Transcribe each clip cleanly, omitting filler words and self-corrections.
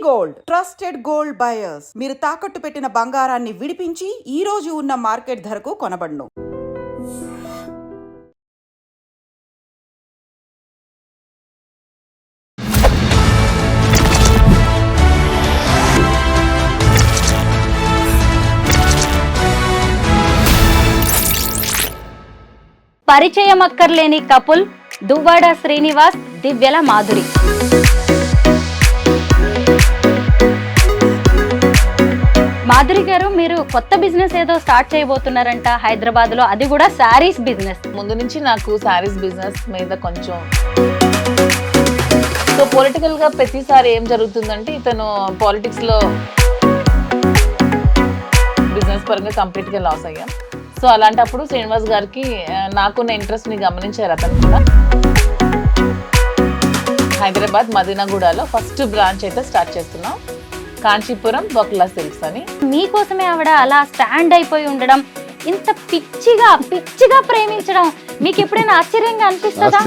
Gold trusted gold buyers మీరు తాకట్టు పెట్టిన బంగారాన్ని విడిపించి ఈ రోజు ఉన్న మార్కెట్ ధరకు కొనబడును. పరిచయం అక్కర్లేని కపుల్ దువ్వాడ శ్రీనివాస్, దివ్యల మాధురి. మాధురి గారు, మీరు కొత్త బిజినెస్ ఏదో స్టార్ట్ చేయబోతున్నారంట హైదరాబాద్ లో, అది కూడా శారీస్ బిజినెస్. ముందు నుంచి నాకు శారీస్ బిజినెస్ మీద కొంచెం సో పొలిటికల్ గా ప్రతిసారి ఏం జరుగుతుందంటే ఇతను పాలిటిక్స్ లో బిజినెస్ పరంగా కంప్లీట్ గా లాస్ అయ్యాం. సో అలాంటప్పుడు శ్రీనివాస్ గారికి నాకున్న ఇంట్రెస్ట్ ని గమనించారు. అతను కూడా హైదరాబాద్ మదీనాగూడలో ఫస్ట్ బ్రాంచ్ అయితే స్టార్ట్ చేస్తున్నాం, కాంచీపురం బొక్లా సిల్క్స్ అని. మీకోసమే ఆవిడ అలా స్టాండ్ అయిపోయి ఉండడం, ఇంత పిచ్చిగా ప్రేమించడం మీకు ఎప్పుడైనా ఆశ్చర్యంగా అనిపిస్తుందా?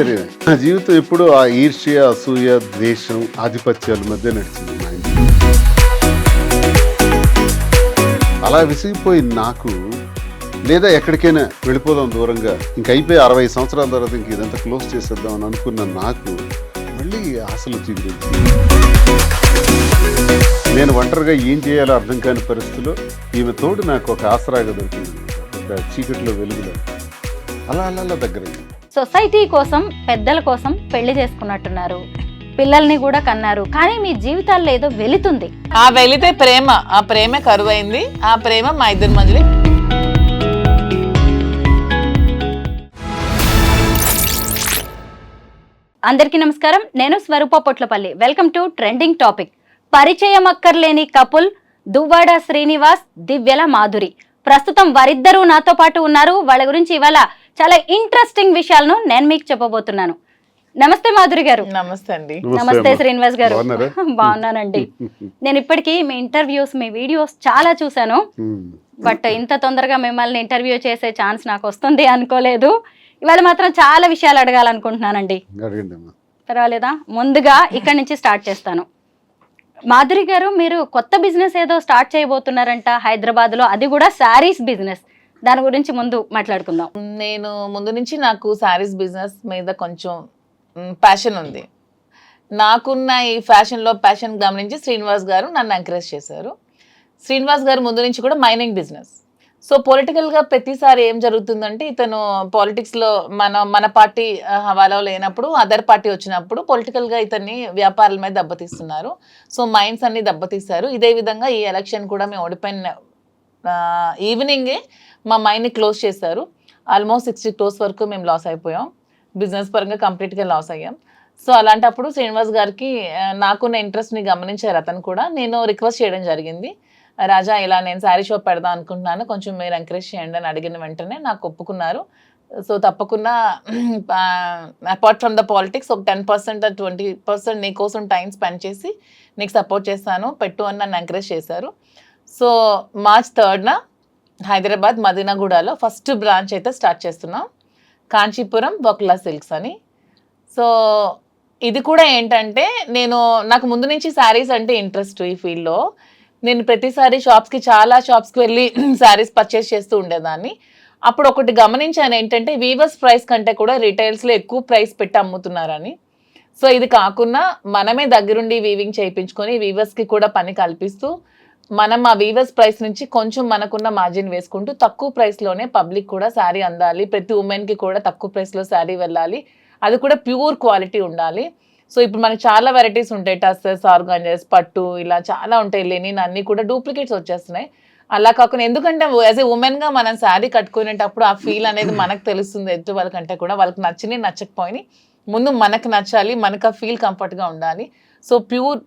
నా జీవితం ఎప్పుడు ఆ ఈర్ష్య, అసూయ, ద్వేషం, ఆధిపత్యాల మధ్య నడిచింది. అలా విసిగిపోయి నాకు లేదా ఎక్కడికైనా వెళ్ళిపోదాం దూరంగా, ఇంక అయిపోయి 60 సంవత్సరాల తర్వాత ఇంక ఇదంతా క్లోజ్ చేసేద్దాం అని అనుకున్న నాకు మళ్ళీ ఆశలు చిగురించి నేను ఒంటరిగా ఏం చేయాలో అర్థం కాని పరిస్థితిలో ఈమె తోడు నాకు ఒక ఆసరాగా దొరికింది, ఒక చీకట్లో వెలుగులో. అలా అలా దగ్గర సొసైటీ కోసం, పెద్దల కోసం పెళ్లి చేసుకున్నట్టున్నారు, పిల్లల్ని కూడా కన్నారు, కానీ మీ జీవితాల్లో ఏదో వెళుతుంది. ఆ వెళితే ప్రేమ, ఆ ప్రేమ కరువైంది. ఆ ప్రేమ మా ఇద్దరి మధ్యలో. అందరికీ నమస్కారం, నేను Swarupa Potlapalli. Welcome to trending topic. పరిచయం అక్కర్లేని కపుల్ దువ్వాడ శ్రీనివాస్, దివ్యల మాధురి. ప్రస్తుతం వారిద్దరూ నాతో పాటు ఉన్నారు. వాళ్ళ గురించి ఇవాళ చాలా ఇంట్రెస్టింగ్ విషయాలను నేను మీకు చెప్పబోతున్నాను. నమస్తే మాధురి గారు. నమస్తే అండి. నమస్తే శ్రీనివాస్ గారు. బాగున్నానండి. నేను ఇప్పటికీ మీ ఇంటర్వ్యూస్, మీ వీడియోస్ చాలా చూశాను. బట్ ఇంత తొందరగా మిమ్మల్ని ఇంటర్వ్యూ చేసే ఛాన్స్ నాకు వస్తుంది అనుకోలేదు. ఇవాళ మాత్రం చాలా విషయాలు అడగాలనుకుంటున్నానండి. పర్వాలేదా? ముందుగా ఇక్కడి నుంచి స్టార్ట్ చేస్తాను. మాధురి గారు, మీరు కొత్త బిజినెస్ ఏదో స్టార్ట్ చేయబోతున్నారంట హైదరాబాద్ లో, అది కూడా శారీస్ బిజినెస్. దాని గురించి ముందు మాట్లాడుకుందాం. నేను ముందు నుంచి నాకు శారీస్ బిజినెస్ మీద కొంచెం ప్యాషన్ ఉంది. నాకున్న ఈ ఫ్యాషన్లో ప్యాషన్ గమనించి శ్రీనివాస్ గారు నన్ను ఎంకరేజ్ చేశారు. శ్రీనివాస్ గారు ముందు నుంచి కూడా మైనింగ్ బిజినెస్. సో పొలిటికల్గా ప్రతిసారి ఏం జరుగుతుందంటే ఇతను పాలిటిక్స్లో మన పార్టీ హవాలో లేనప్పుడు అదర్ పార్టీ వచ్చినప్పుడు పొలిటికల్గా ఇతన్ని వ్యాపారాల మీద దెబ్బతీస్తున్నారు. సో మైండ్స్ అన్ని దెబ్బతీస్తారు. ఇదే విధంగా ఈ ఎలక్షన్ కూడా మేము ఓడిపోయిన ఈవినింగే మా మైండ్ని క్లోజ్ చేశారు. ఆల్మోస్ట్ 60 crores వరకు మేము లాస్ అయిపోయాం. బిజినెస్ పరంగా కంప్లీట్గా లాస్ అయ్యాం. సో అలాంటప్పుడు శ్రీనివాస్ గారికి నాకున్న ఇంట్రెస్ట్ని గమనించారు. అతను కూడా నేను రిక్వెస్ట్ చేయడం జరిగింది, రాజా ఇలా నేను శారీ షాప్ పెడదాం అనుకుంటున్నాను, కొంచెం మీరు ఎంకరేజ్ చేయండి అని అడిగిన వెంటనే నాకు ఒప్పుకున్నారు. సో తప్పకుండా అపార్ట్ ఫ్రమ్ ద పాలిటిక్స్ ఒక 10% 20% నీ కోసం టైం స్పెండ్ చేసి నీకు సపోర్ట్ చేస్తాను, పెట్టు అని నన్ను ఎంకరేజ్ చేశారు. సో March 3rd హైదరాబాద్ మదీనాగూడలో ఫస్ట్ బ్రాంచ్ అయితే స్టార్ట్ చేస్తున్నాం, కాంచీపురం బొక్లా సిల్క్స్ అని. సో ఇది కూడా ఏంటంటే నాకు ముందు నుంచి శారీస్ అంటే ఇంట్రెస్ట్. ఈ ఫీల్డ్లో నేను ప్రతిసారి చాలా షాప్స్కి వెళ్ళి శారీస్ పర్చేస్ చేస్తూ ఉండేదాన్ని. అప్పుడు ఒకటి గమనించాను ఏంటంటే వీవర్స్ ప్రైస్ కంటే కూడా రిటైల్స్లో ఎక్కువ ప్రైస్ పెట్టి అమ్ముతున్నారని. సో ఇది కాకుండా మనమే దగ్గరుండి వీవింగ్ చేయించుకొని వీవర్స్కి కూడా పని కల్పిస్తూ మనం ఆ వీవర్స్ ప్రైస్ నుంచి కొంచెం మనకున్న మార్జిన్ వేసుకుంటూ తక్కువ ప్రైస్లోనే పబ్లిక్ కూడా శారీ అందాలి, ప్రతి ఉమెన్కి కూడా తక్కువ ప్రైస్లో శారీ వెళ్ళాలి, అది కూడా ప్యూర్ క్వాలిటీ ఉండాలి. సో ఇప్పుడు మనకి చాలా వెరైటీస్ ఉంటాయి, టస్సెస్, ఆర్గాంజెస్, పట్టు, ఇలా చాలా ఉంటాయి. లెనిన్ అన్నీ కూడా డూప్లికేట్స్ వచ్చేస్తున్నాయి. అలా కాకుండా ఎందుకంటే యాజ్ ఏ ఉమెన్గా మనం శారీ కట్టుకునేటప్పుడు ఆ ఫీల్ అనేది మనకు తెలుస్తుంది. ఎదుటి వాళ్ళకంటే కూడా వాళ్ళకి నచ్చినాయి నచ్చకపోయినాయి, ముందు మనకు నచ్చాలి, మనకు ఆ ఫీల్ కంఫర్ట్గా ఉండాలి. సో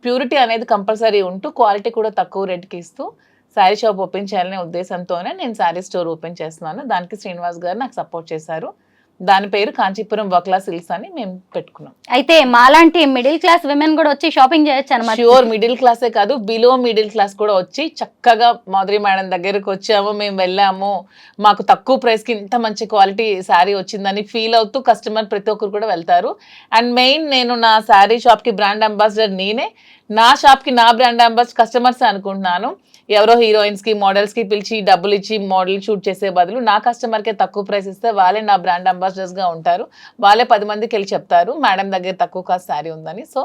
ప్యూరిటీ అనేది కంపల్సరీ ఉంటూ క్వాలిటీ కూడా తక్కువ రేట్కి ఇస్తూ శారీ షాప్ ఓపెన్ చేయాలనే ఉద్దేశంతోనే నేను శారీ స్టోర్ ఓపెన్ చేస్తున్నాను. దానికి శ్రీనివాస్ గారు నాకు సపోర్ట్ చేశారు. దాని పేరు కాంచీపురం బొక్లా సిల్క్స్ అని మేము పెట్టుకున్నాం. అయితే మాలాంటి మిడిల్ క్లాస్ విమెన్ కూడా వచ్చి షాపింగ్ చేయొచ్చు అన్నమాట. ష్యూర్, మిడిల్ క్లాసే కాదు, బిలో మిడిల్ క్లాస్ కూడా వచ్చి చక్కగా మాధురి మేడం దగ్గరకు వచ్చాము, మేము వెళ్ళాము, మాకు తక్కువ ప్రైస్కి ఇంత మంచి క్వాలిటీ శారీ వచ్చిందని ఫీల్ అవుతూ కస్టమర్ ప్రతి ఒక్కరు కూడా వెళ్తారు. అండ్ మెయిన్ నేను నా శారీ షాప్కి బ్రాండ్ అంబాసిడర్ నేనే. నా షాప్ కి నా బ్రాండ్ అంబాసిడర్ కస్టమర్స్ అనుకుంటున్నాను. ఎవరో హీరోయిన్స్ కి మోడల్స్ కి పిలిచి డబ్బులు ఇచ్చి మోడల్ షూట్ చేసే బదులు నా కస్టమర్ కే తక్కువ ప్రైస్ ఇస్తే వాళ్ళే నా బ్రాండ్ అంబాసిడర్స్ గా ఉంటారు. వాళ్ళే 10 మందికి వెళ్ళి చెప్తారు మేడం దగ్గర తక్కువ కాస్ట్ శారీ ఉందని. So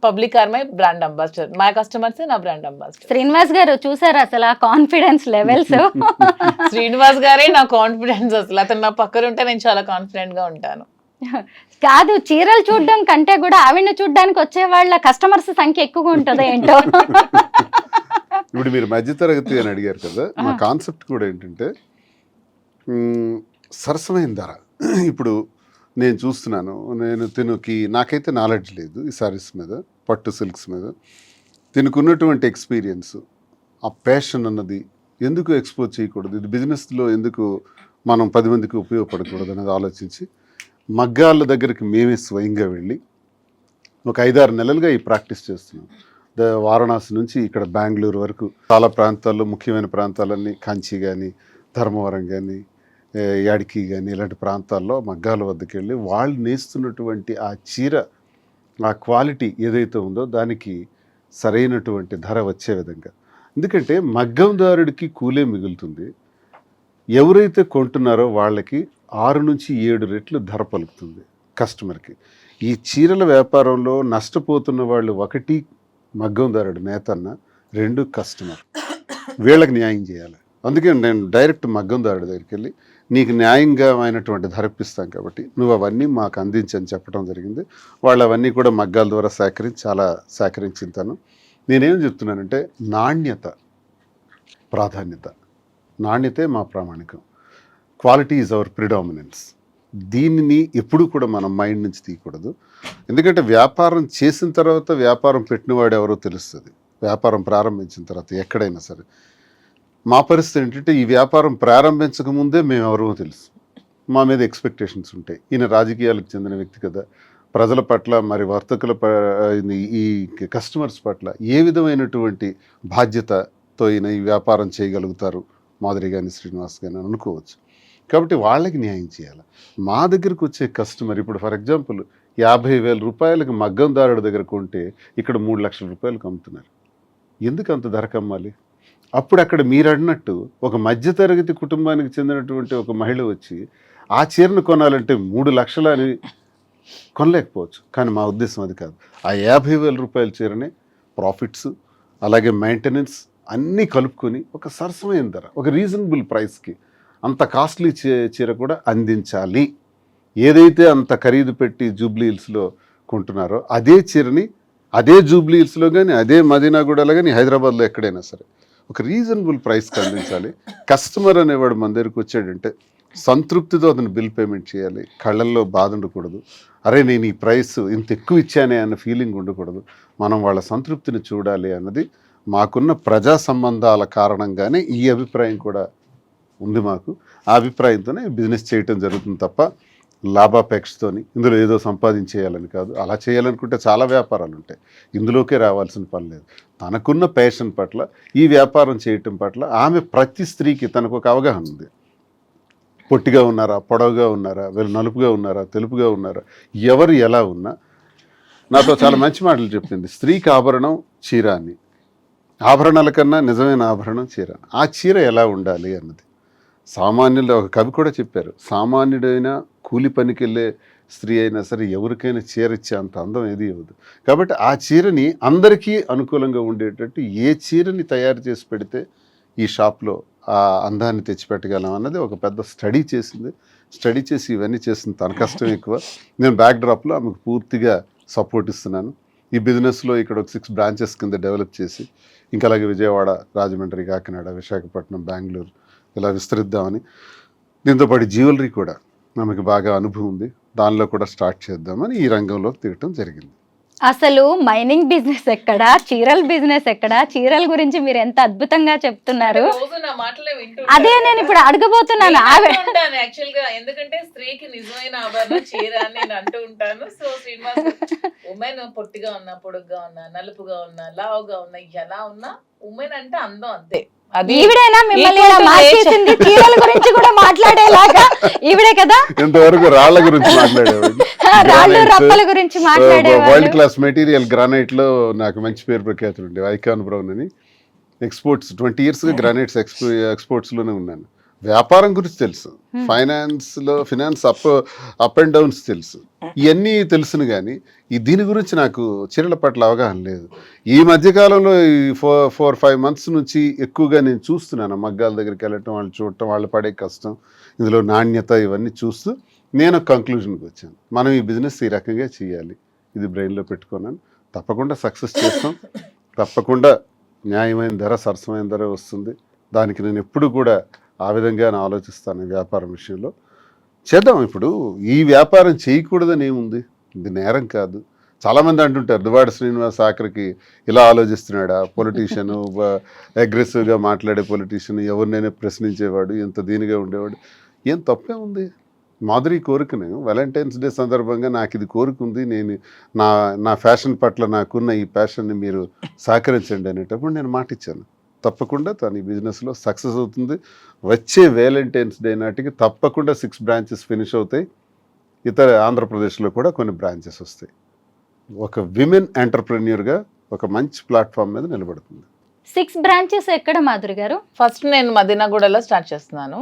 public are my brand ambassador, my customers నా బ్రాండ్ అంబాసిడర్. శ్రీనివాస్ గారు చూసారు అసలు ఆ కాన్ఫిడెన్స్ లెవెల్స్. శ్రీనివాస్ గారే నా కాన్ఫిడెన్స్. అసలు అతను నా పక్కన ఉంటే నేను చాలా కాన్ఫిడెంట్ గా ఉంటాను. కాదు, చీరలు చూడడం కంటే కూడా ఆవిడని చూడడానికి వచ్చే వాళ్ళ కస్టమర్స్ సంఖ్య ఎక్కువగా ఉంటుందో ఏంటో. ఇప్పుడు మీరు మధ్యతరగతి అని అడిగారు కదా, మా కాన్సెప్ట్ కూడా ఏంటంటే సరసమైన ధర. ఇప్పుడు నేను చూస్తున్నాను, నాకైతే నాలెడ్జ్ లేదు ఈ సారీస్ మీద, పట్టు సిల్క్స్ మీద. తినుకున్నటువంటి ఎక్స్పీరియన్స్, ఆ ప్యాషన్ అన్నది ఎందుకు ఎక్స్పోజ్ చేయకూడదు, ఇది బిజినెస్లో ఎందుకు మనం 10 మందికి ఉపయోగపడకూడదు అనేది ఆలోచించి మగ్గాళ్ళ దగ్గరికి మేమే స్వయంగా వెళ్ళి ఒక 5-6 నెలలుగా ఈ ప్రాక్టీస్ చేస్తున్నాం. వారణాసి నుంచి ఇక్కడ బెంగళూరు వరకు చాలా ప్రాంతాల్లో, ముఖ్యమైన ప్రాంతాలన్నీ కంచి కానీ, ధర్మవరం కానీ, యాడికి కానీ, ఇలాంటి ప్రాంతాల్లో మగ్గాల వద్దకు వెళ్ళి వాళ్ళు నేస్తున్నటువంటి ఆ చీర, ఆ క్వాలిటీ ఏదైతే ఉందో దానికి సరైనటువంటి ధర వచ్చే విధంగా. ఎందుకంటే మగ్గందారుడికి కూలే మిగులుతుంది, ఎవరైతే కొంటున్నారో వాళ్ళకి 6 నుంచి 7 రెట్లు ధర పలుకుతుంది కస్టమర్కి. ఈ చీరల వ్యాపారంలో నష్టపోతున్న వాళ్ళు 1 మగ్గందారుడు నేతన్న, 2 కస్టమర్. వీళ్ళకి న్యాయం చేయాలి. అందుకే నేను డైరెక్ట్ మగ్గందారుడి దగ్గరికి వెళ్ళి నీకు న్యాయంగా అయినటువంటి ధర ఇప్పిస్తాం కాబట్టి నువ్వు అవన్నీ మాకు అందించని చెప్పడం జరిగింది. వాళ్ళు అవన్నీ కూడా మగ్గాల ద్వారా చాలా సేకరించుతాను. నేనేం చెప్తున్నానంటే నాణ్యత ప్రాధాన్యత, నాణ్యతే మా ప్రామాణికం. Quality is our predominance. దీనిని ఎప్పుడూ కూడా మనం మైండ్ నుంచి తీయకూడదు. ఎందుకంటే వ్యాపారం చేసిన తర్వాత వ్యాపారం పెట్టినవాడు ఎవరో తెలుస్తుంది, వ్యాపారం ప్రారంభించిన తర్వాత ఎక్కడైనా సరే. మా పరిస్థితి ఏంటంటే ఈ వ్యాపారం ప్రారంభించక ముందే మేము ఎవరో తెలుసు, మా మీద ఎక్స్పెక్టేషన్స్ ఉంటాయి. ఈయన రాజకీయాలకు చెందిన వ్యక్తి కదా, ప్రజల పట్ల మరి వర్తకుల ఈ కస్టమర్స్ పట్ల ఏ విధమైనటువంటి బాధ్యతతో ఈయన ఈ వ్యాపారం చేయగలుగుతారు మాధురి కానీ శ్రీనివాస్ కానీ అనుకోవచ్చు. కాబట్టి వాళ్ళకి న్యాయం చేయాలి. మా దగ్గరకు వచ్చే కస్టమర్ ఇప్పుడు ఫర్ ఎగ్జాంపుల్ 50,000 రూపాయలకు మగ్గందారుడి దగ్గర కొంటే ఇక్కడ 3 లక్షల రూపాయలకు అమ్ముతున్నారు. ఎందుకు అంత ధరకు అమ్మాలి? అప్పుడు అక్కడ మీరు అన్నట్టు ఒక మధ్యతరగతి కుటుంబానికి చెందినటువంటి ఒక మహిళ వచ్చి ఆ చీరను కొనాలంటే 3 లక్షలు అని కొనలేకపోవచ్చు. కానీ మా ఉద్దేశం అది కాదు. ఆ 50,000 రూపాయల చీరనే ప్రాఫిట్స్ అలాగే మెయింటెనెన్స్ అన్నీ కలుపుకొని ఒక సరసమైన ధర, ఒక రీజనబుల్ ప్రైస్కి అంత కాస్ట్లీ చీర కూడా అందించాలి. ఏదైతే అంత ఖరీదు పెట్టి జూబ్లీ హిల్స్లో కొంటున్నారో అదే చీరని అదే జూబ్లీ హిల్స్లో కానీ, అదే మదీనాగూడలో కానీ, హైదరాబాద్లో ఎక్కడైనా సరే ఒక రీజనబుల్ ప్రైస్కి అందించాలి. కస్టమర్ అనేవాడు మన దగ్గరికి వచ్చాడంటే సంతృప్తితో అతను బిల్ పేమెంట్ చేయాలి. కళ్ళల్లో బాధ ఉండకూడదు, అరే నేను ఈ ప్రైస్ ఇంత ఎక్కువ ఇచ్చానే అన్న ఫీలింగ్ ఉండకూడదు. మనం వాళ్ళ సంతృప్తిని చూడాలి అన్నది మాకున్న ప్రజా సంబంధాల కారణంగానే ఈ అభిప్రాయం కూడా ఉంది మాకు. ఆ అభిప్రాయంతోనే బిజినెస్ చేయటం జరుగుతుంది తప్ప లాభాపేక్షతోని ఇందులో ఏదో సంపాదించేయాలని కాదు. అలా చేయాలనుకుంటే చాలా వ్యాపారాలు ఉంటాయి, ఇందులోకే రావాల్సిన పని లేదు. తనకున్న ప్యాషన్ పట్ల, ఈ వ్యాపారం చేయటం పట్ల ఆమె ప్రతి స్త్రీకి తనకు ఒక అవగాహన ఉంది. పొట్టిగా ఉన్నారా, పొడవుగా ఉన్నారా, వీళ్ళు నలుపుగా ఉన్నారా, తెలుపుగా ఉన్నారా, ఎవరు ఎలా ఉన్నా నాతో చాలా మంచి మాటలు చెప్పింది. స్త్రీకి ఆభరణం చీర అని, ఆభరణాల కన్నా నిజమైన ఆభరణం చీర. ఆ చీర ఎలా ఉండాలి అన్నది సామాన్యులు, ఒక కవి కూడా చెప్పారు, సామాన్యుడైన కూలి పనికి వెళ్ళే స్త్రీ అయినా సరే ఎవరికైనా చీర ఇచ్చే అంత అందం ఏది ఇవ్వదు. కాబట్టి ఆ చీరని అందరికీ అనుకూలంగా ఉండేటట్టు ఏ చీరని తయారు చేసి పెడితే ఈ షాప్లో ఆ అందాన్ని తెచ్చిపెట్టగలం అన్నది ఒక పెద్ద స్టడీ చేసింది. స్టడీ చేసి ఇవన్నీ చేసింది. తన కష్టం ఎక్కువ, నేను బ్యాక్డ్రాప్లో ఆమెకు పూర్తిగా సపోర్ట్ ఇస్తున్నాను. ఈ బిజినెస్లో ఇక్కడ ఒక 6 బ్రాంచెస్ కింద డెవలప్ చేసి ఇంకా అలాగే విజయవాడ, రాజమండ్రి, కాకినాడ, విశాఖపట్నం, బెంగళూరు ఇలా విస్తరిద్దామని, దీంతోపాటు జ్యువెలరీ కూడా ఆమెకు బాగా అనుభవం ఉంది, దానిలో కూడా స్టార్ట్ చేద్దామని ఈ రంగంలోకి దిగటం జరిగింది. అసలు మైనింగ్ బిజినెస్ ఎక్కడా, చీరల బిజినెస్ ఎక్కడా? చీరల గురించి మీరు ఎంత అద్భుతంగా చెప్తున్నారు. అదే నేను ఇప్పుడు అడగబోతున్నాను. యాక్చువల్ గా ఎందుకంటే స్త్రీకి నిజమైన ఆభరణం చీర అని నేను అంటూ ఉంటాను. సో శ్రీనివాస్, ఉమెన్ పొట్టిగా ఉన్నా, పొడుగ్గా ఉన్నా, నలుపుగా ఉన్నా, లావుగా ఉన్నా, ఎలా ఉన్నా ఉమెన్ అంటే అందం అంతే. అది ఈవిడైనా మిమ్మల్ని ఇలా equal to మార్చేసింది చీరల గురించి కూడా మాట్లాడేలాగా ఈవిడే కదా ఇంతవరకు రాళ్ల గురించి మాట్లాడేవాడు. రాళ్ళు రప్పల గురించి వరల్డ్ మాట్లాడేవాళ్ళు. క్లాస్ మెటీరియల్ గ్రానైట్ లో నాకు మంచి పేరు ప్రఖ్యాతులు ఉండే ఐకాన్ బ్రౌన్ అని. ఎక్స్పోర్ట్స్ 20 years గ్రానైట్స్ ఎక్స్పోర్ట్స్ లోనే ఉన్నాను. వ్యాపారం గురించి తెలుసు, ఫినాన్స్ అప్ అండ్ డౌన్స్ తెలుసు, ఇవన్నీ తెలుసును కానీ దీని గురించి నాకు చీరల పట్ల అవగాహన లేదు. ఈ మధ్యకాలంలో ఈ 4-5 months నుంచి ఎక్కువగా నేను చూస్తున్నాను. మగ్గాల దగ్గరికి వెళ్ళటం, వాళ్ళు చూడటం, వాళ్ళు పడే కష్టం, ఇందులో నాణ్యత, ఇవన్నీ చూస్తూ నేను కంక్లూజన్కి వచ్చాను. మనం ఈ బిజినెస్ ఈ రకంగా చేయాలి, ఇది బ్రెయిన్లో పెట్టుకున్నాను. తప్పకుండా సక్సెస్ చేస్తాం, తప్పకుండా న్యాయమైన ధర, సరసమైన ధర వస్తుంది. దానికి నేను ఎప్పుడు కూడా ఆ విధంగా ఆలోచిస్తాను. వ్యాపారం విషయంలో చేద్దాం. ఇప్పుడు ఈ వ్యాపారం చేయకూడదని ఏముంది, ఇది నేరం కాదు. చాలామంది అంటుంటారు దువ్వాడ శ్రీనివాస్ ఆఖరికి ఇలా ఆలోచిస్తున్నాడా, పొలిటీషియన్, అగ్రెసివ్గా మాట్లాడే పొలిటీషియన్, ఎవరినైనా ప్రశ్నించేవాడు, ఎంత దీనిగా ఉండేవాడు. ఏం తప్పే ఉంది? మాధురి కోరికను వాలంటైన్స్ డే సందర్భంగా నాకు ఇది కోరుకుంది, నేను నా ఫ్యాషన్ పట్ల నాకున్న ఈ ప్యాషన్ని మీరు సహకరించండి అనేటప్పుడు నేను మాట ఇచ్చాను. తప్పకుండా తను ఈ బిజినెస్లో సక్సెస్ అవుతుంది. వచ్చే వ్యాలంటైన్స్ డే నాటికి తప్పకుండా 6 branches ఫినిష్ అవుతాయి. ఇతర ఆంధ్రప్రదేశ్లో కూడా కొన్ని బ్రాంచెస్ వస్తాయి. ఒక విమెన్ ఎంటర్ప్రెన్యూర్గా ఒక మంచి ప్లాట్ఫామ్ మీద నిలబడుతుంది. 6 branches ఎక్కడ మాధురి గారు? ఫస్ట్ నేను మదీనాగూడలో స్టార్ట్ చేస్తున్నాను.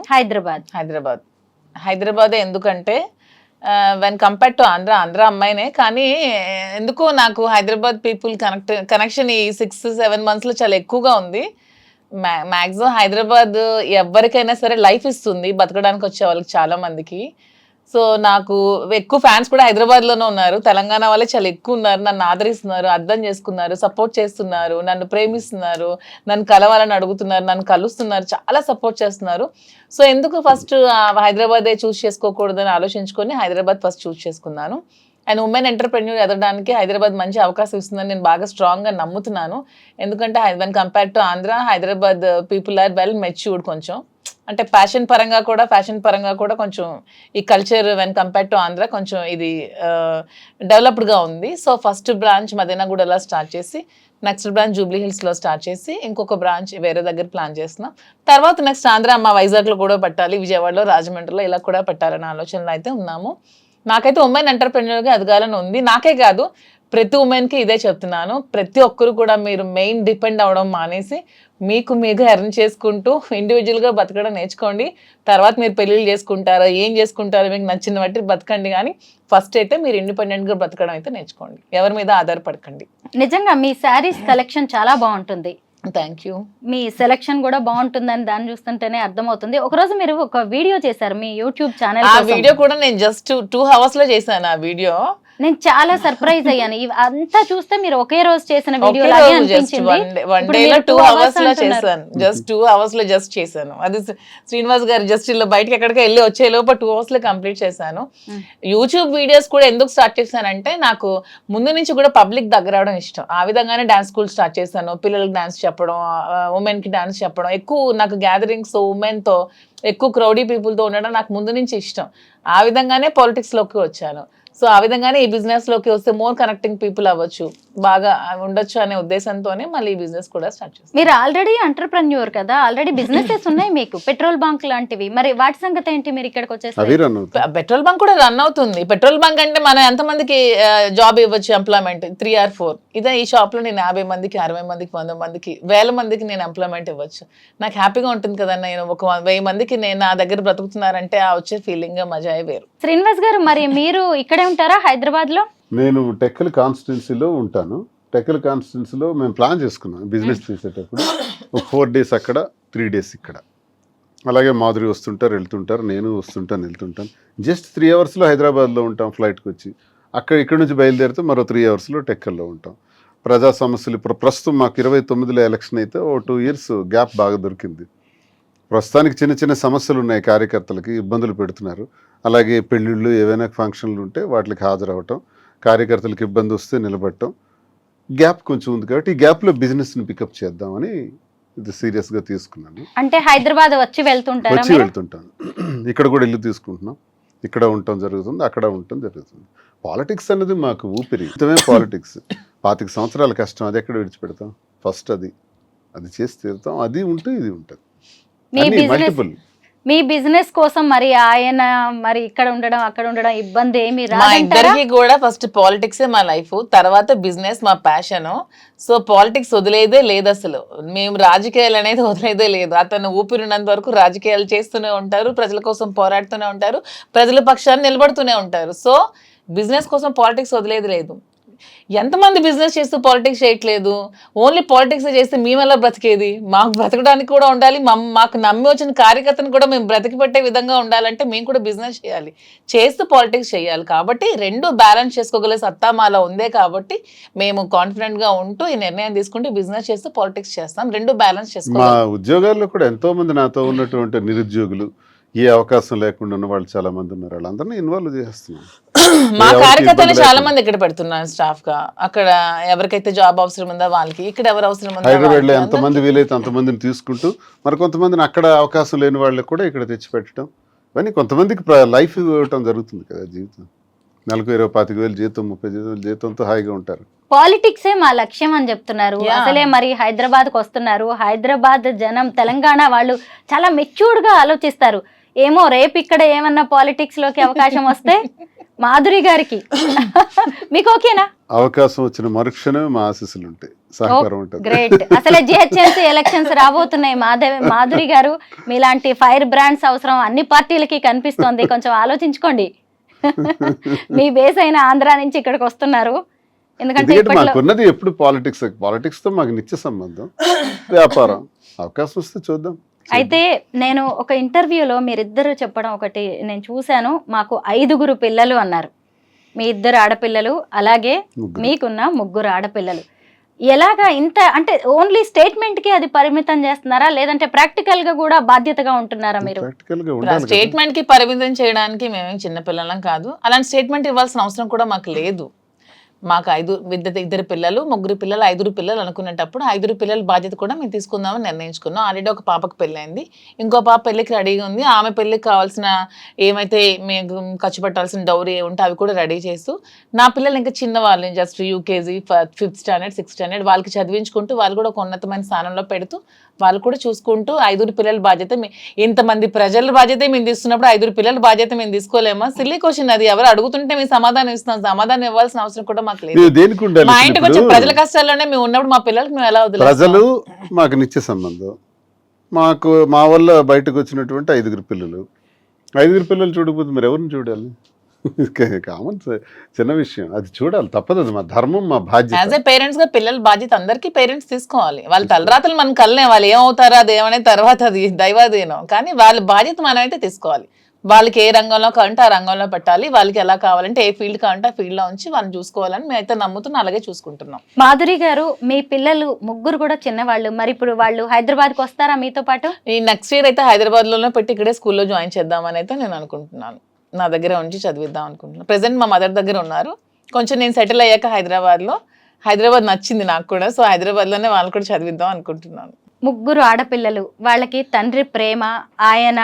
హైదరాబాదే. ఎందుకంటే వెన్ కంపేర్ టు ఆంధ్ర అమ్మాయినే, కానీ ఎందుకో నాకు హైదరాబాద్ పీపుల్ కనెక్షన్ ఈ 6-7 monthsలో చాలా ఎక్కువగా ఉంది. మ్యాక్సిమం హైదరాబాద్ ఎవరికైనా సరే లైఫ్ ఇస్తుంది బతకడానికి వచ్చే వాళ్ళకి చాలా మందికి. సో నాకు ఎక్కువ ఫ్యాన్స్ కూడా హైదరాబాద్లోనే ఉన్నారు. తెలంగాణ వాళ్ళే చాలా ఎక్కువ ఉన్నారు. నన్ను ఆదరిస్తున్నారు, అర్థం చేసుకున్నారు, సపోర్ట్ చేస్తున్నారు, నన్ను ప్రేమిస్తున్నారు, నన్ను కలవాలని అడుగుతున్నారు, నన్ను కలుస్తున్నారు, చాలా సపోర్ట్ చేస్తున్నారు. సో ఎందుకు ఫస్ట్ హైదరాబాదే చూస్ చేసుకోకూడదని ఆలోచించుకొని హైదరాబాద్ ఫస్ట్ చూస్ చేసుకున్నాను. అండ్ ఉమెన్ ఎంటర్ప్రెన్యూర్ ఎదగడానికి హైదరాబాద్ మంచి అవకాశం ఇస్తుందని నేను బాగా స్ట్రాంగ్గా నమ్ముతున్నాను. ఎందుకంటే when compare to Andhra, Hyderabad people are well matured. కొంచెం అంటే ఫ్యాషన్ పరంగా కూడా కొంచెం ఈ culture when compare to Andhra కొంచెం ఇది డెవలప్డ్గా ఉంది. సో ఫస్ట్ బ్రాంచ్ మదీనాగూడలో స్టార్ట్ చేసి, నెక్స్ట్ బ్రాంచ్ జూబ్లీ హిల్స్లో స్టార్ట్ చేసి, ఇంకొక బ్రాంచ్ వేరే దగ్గర ప్లాన్ చేస్తున్నాం. తర్వాత నెక్స్ట్ ఆంధ్ర మా వైజాగ్లో కూడా పెట్టాలి, విజయవాడలో, రాజమండ్రిలో ఇలా కూడా పెట్టాలనే ఆలోచనలో అయితే ఉన్నాము. నాకైతే ఉమెన్ ఎంటర్ప్రెన్యూర్గా ఎదగాలని ఉంది. నాకే కాదు, ప్రతి ఉమెన్కి ఇదే చెప్తున్నాను. ప్రతి ఒక్కరు కూడా మీరు మెయిన్ డిపెండ్ అవ్వడం మానేసి మీకు ఎర్న్ చేసుకుంటూ ఇండివిజువల్గా బతకడం నేర్చుకోండి. తర్వాత మీరు పెళ్ళిళ్ళు చేసుకుంటారో ఏం చేసుకుంటారో మీకు నచ్చిన బట్టి బతకండి, కానీ ఫస్ట్ అయితే మీరు ఇండిపెండెంట్గా బతకడం అయితే నేర్చుకోండి. ఎవరి మీద ఆధారపడకండి. నిజంగా మీ శారీస్ కలెక్షన్ చాలా బాగుంటుంది. Thank you. మీ సెలెక్షన్ కూడా బాగుంటుందని దాన్ని చూస్తుంటేనే అర్థమవుతుంది. ఒకరోజు మీరు ఒక వీడియో చేశారు మీ యూట్యూబ్ ఛానల్. ఆ వీడియో కూడా నేను జస్ట్ 2 hours లో చేశాను. ఆ వీడియో నేను చాలా సర్ప్రైజ్ అయ్యాను. అంతా చూస్తే మీరు ఒకే రోజు చేసిన వీడియో లాగే అనిపించింది. వన్ డే లో 2 hours లో చేశాను. జస్ట్ 2 hours లో జస్ట్ చేశాను. అది శ్రీనివాస్ గారు జస్ట్ ఇలా బయటకి ఎక్కడికి వెళ్ళి వచ్చే లోపల 2 hours లో కంప్లీట్ చేశాను. యూట్యూబ్ వీడియోస్ కూడా ఎందుకు స్టార్ట్ చేశానంటే నాకు ముందు నుంచి కూడా పబ్లిక్ దగ్గర అవడం ఇష్టం. ఆ విధంగానే డాన్స్ స్కూల్ స్టార్ట్ చేశాను. పిల్లలకి డాన్స్ చెప్పడం, ఉమెన్ కి డాన్స్ చెప్పడం, ఎక్కువ నాకు గ్యాదరింగ్స్ ఉమెన్ తో ఎక్కువ క్రౌడీ పీపుల్ తో ఉండడం నాకు ముందు నుంచి ఇష్టం. ఆ విధంగానే పాలిటిక్స్ లోకి వచ్చాను. సో ఆ విధంగానే ఈ బిజినెస్ లోకి వస్తే మోర్ కనెక్టింగ్ పీపుల్ అవ్వచ్చు, బాగా ఉండొచ్చు అనే ఉద్దేశంతోనే మళ్ళీ ఈ బిజినెస్ కూడా స్టార్ట్ చేస్తాను. మీరు ఆల్రెడీ ఎంటర్ప్రెన్యూర్ కదా, ఆల్రెడీ బిజినెసెస్ ఉన్నాయి మీకు, పెట్రోల్ బంక్ లాంటివి. మరి వాటి సంగతి ఏంటి? మీరు ఇక్కడికి వచ్చేసి పెట్రోల్ బంక్ కూడా రన్ అవుతుంది. పెట్రోల్ బంక్ అంటే మనం ఎంతమందికి జాబ్ ఇవ్వచ్చు, ఎంప్లాయ్మెంట్ 3 or 4. ఇదే ఈ షాప్ లో నేను 50 మందికి, 60 మందికి, 100 మందికి, 1000 మందికి నేను ఎంప్లాయ్మెంట్ ఇవ్వచ్చు. నాకు హ్యాపీగా ఉంటుంది కదా. నేను ఒక 1000 మందికి నేను నా దగ్గర బ్రతుకుతున్నారంటే ఆ వచ్చే ఫీలింగ్ మజా వేరు. శ్రీనివాస్ గారు, మరి మీరు ఇక్కడే ఉంటారా హైదరాబాద్ లో? నేను టెక్కల్ కాన్స్టిట్యున్సీలో ఉంటాను. టెక్కల్ కాన్స్టిట్యున్సీలో మేము ప్లాన్ చేసుకున్నాం బిజినెస్ చేసేటప్పుడు. ఒక 4 days అక్కడ, 3 days ఇక్కడ. అలాగే మాధురి వస్తుంటారు, వెళ్తుంటారు, నేను వస్తుంటాను, వెళ్తుంటాను. జస్ట్ 3 hours హైదరాబాద్లో ఉంటాం ఫ్లైట్కి వచ్చి. ఇక్కడ నుంచి బయలుదేరితే మరో 3 hours టెక్కల్లో ఉంటాం. ప్రజా సమస్యలు ఇప్పుడు ప్రస్తుతం మాకు 29లో ఎలక్షన్ అయితే ఓ 2 years గ్యాప్ బాగా దొరికింది. ప్రస్తుతానికి చిన్న చిన్న సమస్యలు ఉన్నాయి, కార్యకర్తలకి ఇబ్బందులు పెడుతున్నారు. అలాగే పెళ్ళిళ్ళు, ఏవైనా ఫంక్షన్లు ఉంటే వాటికి హాజరవటం, కార్యకర్తలకు ఇబ్బంది వస్తే నిలబడటం, గ్యాప్ కొంచెం ఉంది. కాబట్టి ఈ గ్యాప్లో బిజినెస్ని పికప్ చేద్దామని ఇది సీరియస్గా తీసుకున్నాను. అంటే హైదరాబాద్ వచ్చి వెళ్తుంటాను. ఇక్కడ కూడా ఇల్లు తీసుకుంటున్నాం, ఇక్కడ ఉండటం జరుగుతుంది, అక్కడ ఉండటం జరుగుతుంది. పాలిటిక్స్ అనేది మాకు ఊపిరి. పాలిటిక్స్ 25 సంవత్సరాల కష్టం, అది ఎక్కడ విడిచిపెడతాం? ఫస్ట్ అది అది చేసి తీరుతాం. అది ఉంటే ఇది ఉంటుంది. మీ అన్ని బిజినెస్ మల్టిపుల్. మీ బిజినెస్ కోసం మరి ఆయన మరి ఇక్కడ ఉండడం అక్కడ ఉండడం ఇబ్బంది ఏమి మా రాదంటారా? ఇద్దరికి కూడా ఫస్ట్ పాలిటిక్సే మా లైఫ్, తర్వాత బిజినెస్ మా ప్యాషన్. సో పాలిటిక్స్ వదిలేదే లేదు అసలు. మేము రాజకీయాలు అనేది వదిలేదే లేదు. అతను ఊపిరినంత వరకు రాజకీయాలు చేస్తూనే ఉంటారు, ప్రజల కోసం పోరాడుతూనే ఉంటారు, ప్రజల పక్షాన్ని నిలబడుతూనే ఉంటారు. సో బిజినెస్ కోసం పాలిటిక్స్ వదిలేది లేదు. ఎంతమంది బిజినెస్ చేస్తూ పాలిటిక్స్ చేయట్లేదు? ఓన్లీ పాలిటిక్స్ చేస్తే మేము ఎలా బ్రతికేది? మాకు బ్రతకడానికి కూడా ఉండాలి, మాకు నమ్మి వచ్చిన కార్యకర్తను కూడా మేము బ్రతికి పెట్టే విధంగా ఉండాలంటే మేము కూడా బిజినెస్ చేయాలి, చేస్తూ పాలిటిక్స్ చేయాలి. కాబట్టి రెండు బ్యాలెన్స్ చేసుకోగల సత్తా మాలో ఉందే కాబట్టి మేము కాన్ఫిడెంట్ గా ఉంటూ ఈ నిర్ణయం తీసుకుంటూ బిజినెస్ చేస్తూ పాలిటిక్స్ చేస్తాం. రెండు బ్యాలెన్స్ మా చేసుకోవాలి. ఉద్యోగాల్లో కూడా ఎంతో మంది నాతో ఉన్నటువంటి నిరుద్యోగులు, ఏ అవకాశం లేకుండా ఉన్న వాళ్ళు చాలా మంది ఉన్నారు. వాళ్ళందరినీ ఇన్వాల్వ్ చేస్తున్నాం. మా ఎవరికి కార్యకర్తలు ఇబ్బంది చాలా లేకుండా. మంది ఇక్కడ పెడుతున్నాను స్టాఫ్ గా. అక్కడ ఎవరికైతే జాబ్ అవసరం ఉందో వాళ్ళకి, ఇక్కడ ఎవరు అవసరం ఉందో హైదరాబాద్ లో వాళ్ళకి. ఎంతమంది వీలైతే అంతమందిని తీసుకుంటూ మరి కొంతమందిని అక్కడ అవకాశం లేని వాళ్ళకి కూడా ఇక్కడ తెచ్చిపెట్టడం, ఇవన్నీ కొంతమందికి లైఫ్ ఇవ్వటం జరుగుతుంది కదా. జీవితం నెలకు 20-25,000 జీతం, 30,000 జీతంతో హాయిగా ఉంటారు. పాలిటిక్సే మా లక్ష్యం అని చెప్తున్నారు. Yeah. అసలే మరి హైదరాబాద్కి వస్తున్నారు. హైదరాబాద్ జనం, తెలంగాణ వాళ్ళు చాలా మెచ్యూర్డ్ గా ఆలోచిస్తారు. ఏమో రేపు ఇక్కడ ఏమన్నా పాలిటిక్స్ లోకి అవకాశం వస్తే మాధురి గారికి మీకు ఓకేనా? అవకాశం వచ్చిన మరుక్షణమే మా ఆశీస్సులు ఉంటాయి, సహకారం ఉంటుంది. గ్రేట్. అసలే జిహెచ్ఎంసీ ఎలక్షన్స్ రాబోతున్నాయి. మాధురి గారు మీలాంటి ఫైర్ బ్రాండ్స్ అవసరం అన్ని పార్టీలకి కనిపిస్తోంది. కొంచెం ఆలోచించుకోండి. మీ బేస్ అయిన ఆంధ్ర నుంచి ఇక్కడికి వస్తున్నారు. ఎందుకంటే ఎందుకంటే ఇప్పట్లో మాకున్నది ఎప్పుడు పాలిటిక్స్ తో మాకు నిత్య సంబంధం, వ్యాపారం. అవకాశం వస్తే చూద్దాం. అయితే నేను ఒక ఇంటర్వ్యూలో మీరిద్దరు చెప్పడం ఒకటి నేను చూశాను. మాకు 5 పిల్లలు అన్నారు. మీ 2 ఆడపిల్లలు, అలాగే ముగ్గురు. మీకున్న 3 ఆడపిల్లలు. ఎలాగా ఇంత అంటే ఓన్లీ స్టేట్మెంట్ కి అది పరిమితం చేస్తున్నారా, లేదంటే ప్రాక్టికల్ గా కూడా బాధ్యతగా ఉంటున్నారా మీరు? ప్రాక్టికల్ గా ఉండాలి కదా. స్టేట్మెంట్ కి పరిమితం చేయడానికి మేమేం చిన్నపిల్లలం కాదు. అలాంటి స్టేట్మెంట్ ఇవ్వాల్సిన అవసరం కూడా మాకు లేదు. మాకు 2 పిల్లలు, 3 పిల్లలు, 5 పిల్లలు అనుకునేటప్పుడు 5 పిల్లల బాధ్యత కూడా మేము తీసుకుందామని నిర్ణయించుకున్నాం. ఆల్రెడీ ఒక పాపకు పెళ్ళైంది, ఇంకో పాప పెళ్ళికి రెడీగా ఉంది. ఆమె పెళ్ళికి కావాల్సిన ఏమైతే మేము ఖర్చు పెట్టాల్సిన డౌరీ ఉంటే అవి కూడా రెడీ చేస్తూ, నా పిల్లలు ఇంకా చిన్నవాళ్ళు, just UKG, 5th standard, 6th standard, వాళ్ళకి చదివించుకుంటూ వాళ్ళు కూడా ఒక ఉన్నతమైన స్థానంలో పెడుతూ వాళ్ళు కూడా చూసుకుంటూ 5 పిల్లల బాధ్యత ఇంతమంది ప్రజల బాధ్యత మేము తీసుకున్నప్పుడు 5 పిల్లల బాధ్యత మేము తీసుకోలేమా? సిల్లీ క్వశ్చన్ అది. ఎవరు అడుగుతుంటే మేము సమాధానం ఇస్తున్నాం. సమాధానం ఇవ్వాల్సిన అవసరం కూడా మాకు లేదు. మీరు దేనికి ఉండాలి? మా ఇంటికి వచ్చే ప్రజల కష్టాల్లోనే మేము ఉన్నప్పుడు మా పిల్లలకి మేము ఎలా వదిలేస్తాం? ప్రజలు మాకు నిత్య సంబంధం. మాకు మా వల్ల బయటకు వచ్చినటువంటి 5 పిల్లలు. 5 పిల్లలు చూడకపోతే మీరు ఎవరిని చూడాలి? కామన్, చిన్న విషయం. అది చూడాలి, తప్పదు. అది మా ధర్మం, మా బాధ్యత. యాజ్ ఏ పేరెంట్స్ గా పిల్లల బాధ్యత అందరికీ పేరెంట్స్ తీసుకోవాలి. వాళ్ళ తలరాతలు మనం కలనే, వాళ్ళు ఏమవుతారో అదేమనే తర్వాత అది దైవాధీనం. కానీ వాళ్ళ బాధ్యత మనం అయితే తీసుకోవాలి. వాళ్ళకి ఏ రంగంలో కావాలంటే ఆ రంగంలో పెట్టాలి. వాళ్ళకి ఎలా కావాలంటే ఏ ఫీల్డ్ కావాలంటే ఆ ఫీల్డ్ లో ఉంచి వాళ్ళని చూసుకోవాలని మేమైతే నమ్ముతున్నాం, అలాగే చూసుకుంటున్నాం. మాధురి గారు, మీ పిల్లలు 3 కూడా చిన్నవాళ్ళు. మరి ఇప్పుడు వాళ్ళు హైదరాబాద్కి వస్తారా మీతో పాటు? ఈ నెక్స్ట్ ఇయర్ అయితే హైదరాబాద్ లోనే పెట్టి ఇక్కడే స్కూల్లో జాయిన్ చేద్దామని అయితే నేను అనుకుంటున్నాను. నా దగ్గర ఉంచి చదివిద్దాం అనుకుంటున్నాను. ప్రెసెంట్ మా మదర్ దగ్గర ఉన్నారు. కొంచెం నేను సెటిల్ అయ్యాక హైదరాబాద్ నచ్చింది నాకు కూడా. సో హైదరాబాద్ లోనే వాళ్ళు కూడా చదివిద్దాం అనుకుంటున్నాను. 3 ఆడపిల్లలు, వాళ్ళకి తండ్రి ప్రేమ, ఆయన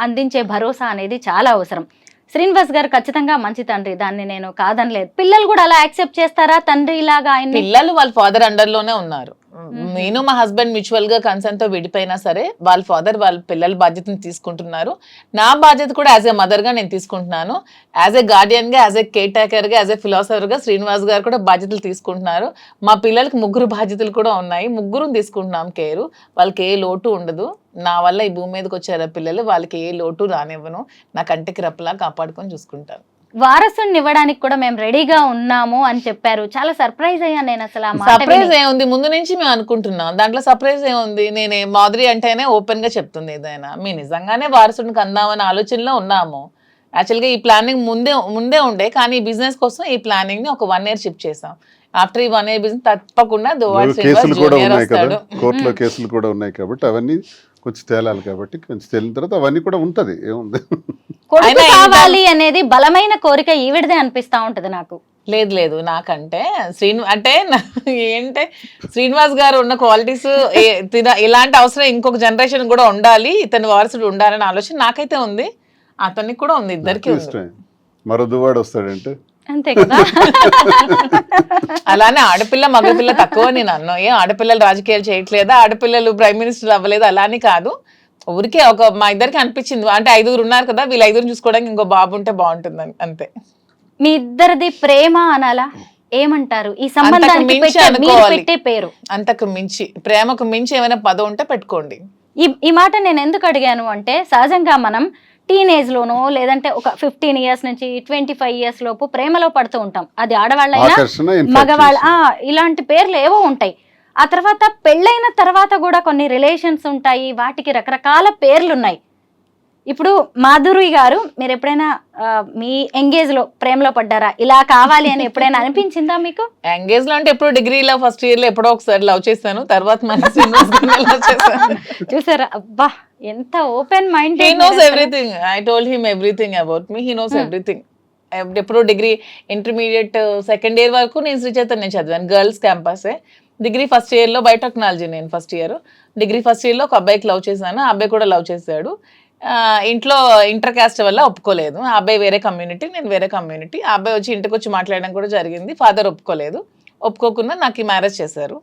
అందించే భరోసా అనేది చాలా అవసరం. శ్రీనివాస్ గారు ఖచ్చితంగా మంచి తండ్రి, దాన్ని నేను కాదనలేదు. పిల్లలు కూడా అలా యాక్సెప్ట్ చేస్తారా తండ్రి లాగా? ఆయన పిల్లలు వాళ్ళ ఫాదర్ అండర్ లోనే ఉన్నారు. నేను మా హస్బెండ్ మ్యూచువల్ గా కన్సర్న్ తో విడిపోయినా సరే వాళ్ళ ఫాదర్ వాళ్ళ పిల్లల బాధ్యతను తీసుకుంటున్నారు. నా బాధ్యత కూడా యాజ్ ఏ మదర్ గా నేను తీసుకుంటున్నాను. యాజ్ ఏ గార్డియన్ గా, యాజ్ ఏ కేర్ టేకర్ గా, యాజ్ ఏ ఫిలాసఫర్ గా శ్రీనివాస్ గారు కూడా బాధ్యతలు తీసుకుంటున్నారు. మా పిల్లలకి 3 బాధ్యతలు కూడా ఉన్నాయి. 3 తీసుకుంటున్నాం కేరు. వాళ్ళకి ఏ లోటు ఉండదు. నా వల్ల ఈ భూమి మీదకి వచ్చారు పిల్లలు, వాళ్ళకి ఏ లోటు రానివ్వను. నా కంటికి రెప్పలా కాపాడుకొని చూసుకుంటాను. వారసుని ఇవ్వడానికి కూడా మేము రెడీగా ఉన్నాము అని చెప్పారు. చాలా సర్ప్రైజ్ అయ్యాను నేను అసలు. ఆ మాట సర్ప్రైజ్ ఏముంది, ముందు నుంచి మేము అనుకుంటున్నాం. దాంట్లో సర్ప్రైజ్ ఏముంది? నేనే మాధురి అంటేనే ఓపెన్ గా చెప్తుంది ఏదైనా. మేము నిజంగానే వారసుడికి అందామనే ఆలోచనలో ఉన్నాము. యాక్చువల్గా ఈ ప్లానింగ్ ముందే ఉండే, కానీ ఈ బిజినెస్ కోసం ఈ ప్లానింగ్ ని ఒక 1 year షిఫ్ట్ చేసాం. ఆఫ్టర్ ఈ 1 year బిజినెస్ తప్పకుండా కేసులు కూడా ఉన్నాయి కదా, కోర్టులో కేసులు కూడా ఉన్నాయి కాబట్టి అవన్నీ కొంచెం తేలాలి. కాబట్టి కొంచెం తేలిన తర్వాత అవన్నీ కూడా ఉంటది. ఏముంది, కొడుకు కావాలి అనేది బలమైన కోరిక ఈవిడదే అనిపిస్తా ఉంటది నాకు. లేదు నాకంటే ఏంటంటే శ్రీనివాస్ గారు ఉన్న క్వాలిటీస్, ఇలాంటి అవసరం ఇంకొక జనరేషన్ కూడా ఉండాలి, ఇతని వారసుడు ఉండాలనే ఆలోచన నాకైతే ఉంది, అతనికి కూడా ఉంది, ఇద్దరికి ఉంది. ఇష్టమే. మరో దువాడు వస్తాడంటే అంతే కదా. అలానే ఆడపిల్ల మగపిల్ల తక్కువ నేను అన్నా. ఏం ఆడపిల్లలు రాజకీయాలు చేయట్లేదా, ఆడపిల్లలు ప్రైమ్ మినిస్టర్ అవ్వలేదు అలానే కాదు. ఊరికే మా ఇద్దరికి అనిపించింది, అంటే 5 ఉన్నారు కదా, వీళ్ళు 5 చూసుకోవడానికి ఇంకో బాబు ఉంటే బాగుంటుంది అంతే. మీ ఇద్దరిది ప్రేమ అనాలా, ఏమంటారు ఈ అంతకు సంబంధానికి మించి మీరు అనుకోవాలి. పెట్టే పేరు? అంతకు మించి, ప్రేమకు మించి ఏమైనా పదం ఉంటే పెట్టుకోండి. ఈ మాట నేను ఎందుకు అడిగాను అంటే, సహజంగా మనం టీనేజ్ లోనో లేదంటే ఒక 15 ఇయర్స్ నుంచి 25 ఇయర్స్ లోపు ప్రేమలో పడుతూ ఉంటాం. అది ఆడవాళ్ళైనా ఆకర్షణ, మగవాళ్ళ infatuation. ఇలాంటి పేర్లు ఏవో ఉంటాయి. ఆ తర్వాత పెళ్ళైన తర్వాత కూడా కొన్ని రిలేషన్స్ ఉంటాయి, వాటికి రకరకాల పేర్లు ఉన్నాయి. ఇప్పుడు మాధురి గారు, మీరు ఎప్పుడైనా మీ ఎంగేజ్ లో ప్రేమలో పడ్డారా? ఇలా కావాలి అని ఎప్పుడైనా అనిపించిందా మీకు? ఎంగేజ్ లో అంటే ఎప్పుడు డిగ్రీలో ఫస్ట్ ఇయర్ లో ఎప్పుడో ఒకసారి లవ్ చేశాను, తర్వాత మన శ్రీనివాస్ గారిని love చేశాను. చూసారా, అబ్బా ఎంత open mind. He knows everything. I told him everything about me. He knows everything. ఎప్పుడు డిగ్రీ ఇంటర్మీడియట్ సెకండ్ ఇయర్ వరకు నేను శ్రీ చైతన్య చదివాను, గర్ల్స్ క్యాంపసే. డిగ్రీ ఫస్ట్ ఇయర్ లో బయోటెక్నాలజీ నేను first year. Degree first year లో ఒక అబ్బాయికి లవ్ చేశాను, ఆ అబ్బాయి కూడా లవ్ చేశాడు. ఇంట్లో ఇంటర్ కాస్ట్ వల్ల ఒప్పుకోలేదు. ఆ అబ్బాయి వేరే కమ్యూనిటీ, నేను వేరే కమ్యూనిటీ. ఆ అబ్బాయి వచ్చి ఇంటికి వచ్చి మాట్లాడడం కూడా జరిగింది. ఫాదర్ ఒప్పుకోలేదు. ఒప్పుకోకుండా నాకు మ్యారేజ్ చేశారు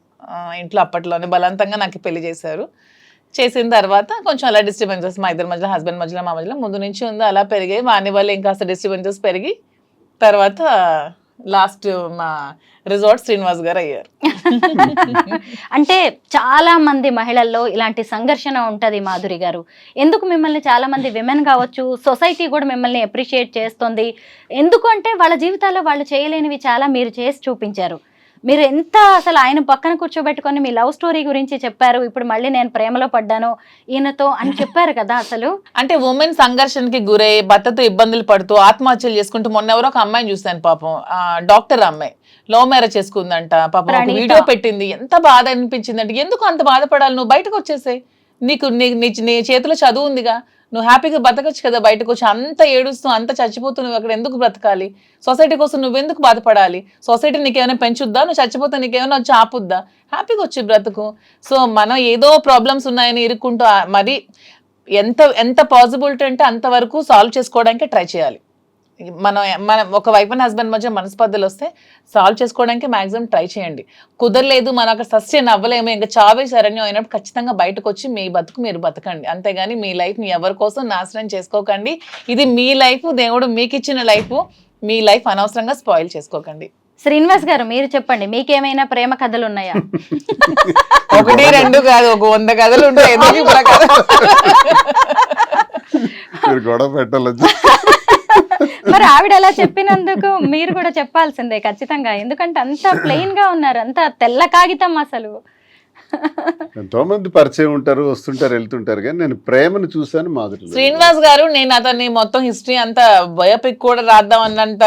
ఇంట్లో. అప్పట్లోనే బలవంతంగా నాకు పెళ్లి చేశారు. చేసిన తర్వాత కొంచెం అలా డిస్టర్బెన్సెస్ మా ఇద్దరి మధ్యలో, హస్బెండ్ మధ్యలో, మా మధ్యలో ముందు నుంచి ఉంది, అలా పెరిగాయి. వాని వల్ల ఇంకాస్త డిస్టర్బెన్సెస్ పెరిగి తర్వాత లాస్ట్ మా రిజార్ట్ శ్రీనివాస్ గారు అయ్యారు. అంటే చాలా మంది మహిళల్లో ఇలాంటి సంఘర్షణ ఉంటది మాధురి గారు. ఎందుకు మిమ్మల్ని చాలా మంది విమెన్ కావచ్చు, సొసైటీ కూడా మిమ్మల్ని అప్రిషియేట్ చేస్తుంది. ఎందుకు అంటే వాళ్ళ జీవితాల్లో వాళ్ళు చేయలేనివి చాలా మీరు చేసి చూపించారు. మీరు ఎంత అసలు ఆయన పక్కన కూర్చోబెట్టుకొని మీ లవ్ స్టోరీ గురించి చెప్పారు. ఇప్పుడు మళ్ళీ నేను ప్రేమలో పడ్డాను ఈయనతో అని చెప్పారు కదా. అసలు అంటే ఉమెన్ సంఘర్షణకి గురై భర్తతో ఇబ్బందులు పడుతూ ఆత్మహత్యలు చేసుకుంటూ, మొన్న ఎవరో ఒక అమ్మాయిని చూశాను పాపం, డాక్టర్ అమ్మాయి లవ్ మ్యారేజ్ చేసుకుందంట పాపం. ఒక వీడియో పెట్టింది, ఎంత బాధ అనిపించింది అంటే, ఎందుకు అంత బాధపడాలి, నువ్వు బయటకు వచ్చేసాయి, నీకు నీ చేతిలో చదువు ఉందిగా, నువ్వు హ్యాపీగా బతకచ్చు కదా, బయటకు వచ్చి అంత ఏడుస్తూ అంత చచ్చిపోతూ నువ్వు అక్కడ ఎందుకు బ్రతకాలి, సొసైటీ కోసం నువ్వెందుకు బాధపడాలి, సొసైటీ నీకేమైనా పెంచుద్దా, నువ్వు చచ్చిపోతే నీకేమైనా వచ్చి ఆపుద్దా, హ్యాపీగా వచ్చి బ్రతుకు. సో మనం ఏదో ప్రాబ్లమ్స్ ఉన్నాయని ఇరుక్కుంటూ మరి ఎంత పాసిబిలిటీ అంటే అంతవరకు సాల్వ్ చేసుకోవడానికి ట్రై చేయాలి. మన ఒక వైఫ్ అండ్ హస్బెండ్ మధ్య మనస్పర్ధలు వస్తే సాల్వ్ చేసుకోవడానికి మాక్సిమం ట్రై చేయండి. కుదరలేదు, మనం అక్కడ సస్టైన్ అవ్వలేము, ఇంకా చావే శరణ్యం అయినప్పుడు ఖచ్చితంగా బయటకు వచ్చి మీ బతుకు మీరు బతకండి. అంతేగాని మీ లైఫ్ని ఎవరి కోసం నాశనం చేసుకోకండి. ఇది మీ లైఫ్, దేవుడు మీకు ఇచ్చిన లైఫ్, మీ లైఫ్ అనవసరంగా స్పాయిల్ చేసుకోకండి. శ్రీనివాస్ గారు మీరు చెప్పండి, మీకేమైనా ప్రేమ కథలు ఉన్నాయా? 1, 2 కాదు, ఒక 100 కథలు ఉంటాయి. గొడవ పెట్టాలి. మరి ఆవిడ అలా చెప్పినందుకు మీరు కూడా చెప్పాల్సిందే ఖచ్చితంగా. ఎందుకంటే అంత ప్లెయిన్ గా ఉన్నారు, అంత తెల్ల కాగితం అసలు. ఎంతో మంది పరిచయం ఉంటారు, వస్తుంటారు, వెళ్తుంటారు, కానీ నేను ప్రేమను చూశాను మాధురి. శ్రీనివాస్ గారు, నేను అతన్ని మొత్తం హిస్టరీ అంతా బయోపిక్ కూడా రాద్దాం అన్నంత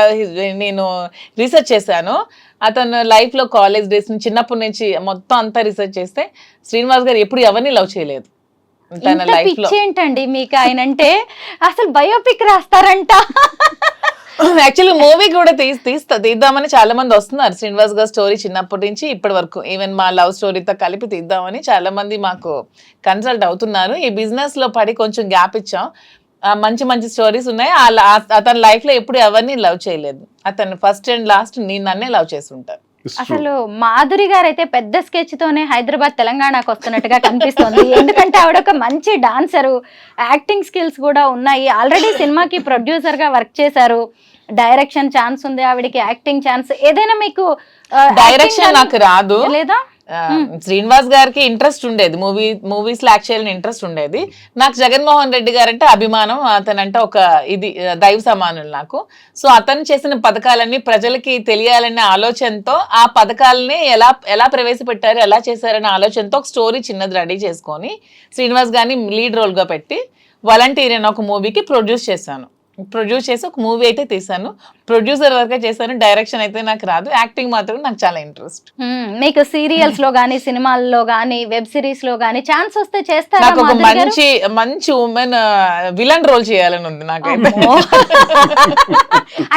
నేను రీసెర్చ్ చేశాను. అతను లైఫ్ లో కాలేజ్ డేస్ నుంచి చిన్నప్పటి నుంచి మొత్తం అంతా రీసెర్చ్ చేస్తే శ్రీనివాస్ గారు ఎప్పుడు ఎవరిని లవ్ చేయలేదు తన లైఫ్ లో. ఏంటండి మీకు ఆయన అంటే, అసలు బయోపిక్ రాస్తారంట. యాక్చువల్లీ మూవీ కూడా తీద్దామని చాలా మంది వస్తున్నారు. శ్రీనివాస్ గారి స్టోరీ చిన్నప్పటి నుంచి ఇప్పటి వరకు, ఈవెన్ మా లవ్ స్టోరీతో కలిపి తీద్దామని చాలా మంది మాకు కన్సల్ట్ అవుతున్నారు. ఈ బిజినెస్ లో పడి కొంచెం గ్యాప్ ఇచ్చాం. మంచి మంచి స్టోరీస్ ఉన్నాయి. అతని లైఫ్ లో ఎప్పుడు ఎవరిని లవ్ చేయలేదు. అతను ఫస్ట్ అండ్ లాస్ట్ నన్నే లవ్ చేసి ఉంటారు. అసలు మాధురి గారు అయితే పెద్ద స్కెచ్ తోనే హైదరాబాద్ తెలంగాణకు వస్తున్నట్టుగా కనిపిస్తుంది. ఎందుకంటే ఆవిడ ఒక మంచి డాన్సరు, యాక్టింగ్ స్కిల్స్ కూడా ఉన్నాయి. ఆల్రెడీ సినిమాకి ప్రొడ్యూసర్ గా వర్క్ చేశారు. డైరెక్షన్ ఛాన్స్ ఉంది ఆవిడకి, యాక్టింగ్ ఛాన్స్. ఏదైనా మీకు డైరెక్షన్ నాకు రాదు లేదా? శ్రీనివాస్ గారికి ఇంట్రెస్ట్ ఉండేది, మూవీస్ లో యాక్ట్ చేయాలని ఇంట్రెస్ట్ ఉండేది. నాకు జగన్మోహన్ రెడ్డి గారు అంటే అభిమానం. అతనంటే ఒక ఇది దైవ సమానులు నాకు. సో అతను చేసిన పథకాలన్నీ ప్రజలకి తెలియాలనే ఆలోచనతో, ఆ పథకాలని ఎలా ప్రవేశపెట్టారు, ఎలా చేశారనే ఆలోచనతో ఒక స్టోరీ చిన్నది రెడీ చేసుకొని శ్రీనివాస్ గారిని లీడ్ రోల్ గా పెట్టి వాలంటీర్ అనే ఒక మూవీకి ప్రొడ్యూస్ చేసి ఒక మూవీ అయితే తీసాను. ప్రొడ్యూసర్ వర్క్ చేశాను. డైరెక్షన్ అయితే నాకు రాదు. యాక్టింగ్ మాత్రం నాకు చాలా ఇంట్రెస్ట్. మీకు సీరియల్స్ లో గానీ, సినిమాల్లో గానీ, వెబ్ సిరీస్ లో గానీ ఛాన్స్ వస్తే చేస్తారా? నాకు ఒక మంచి ఉమెన్ విలన్ రోల్ చేయాలని ఉంది నాకైతే.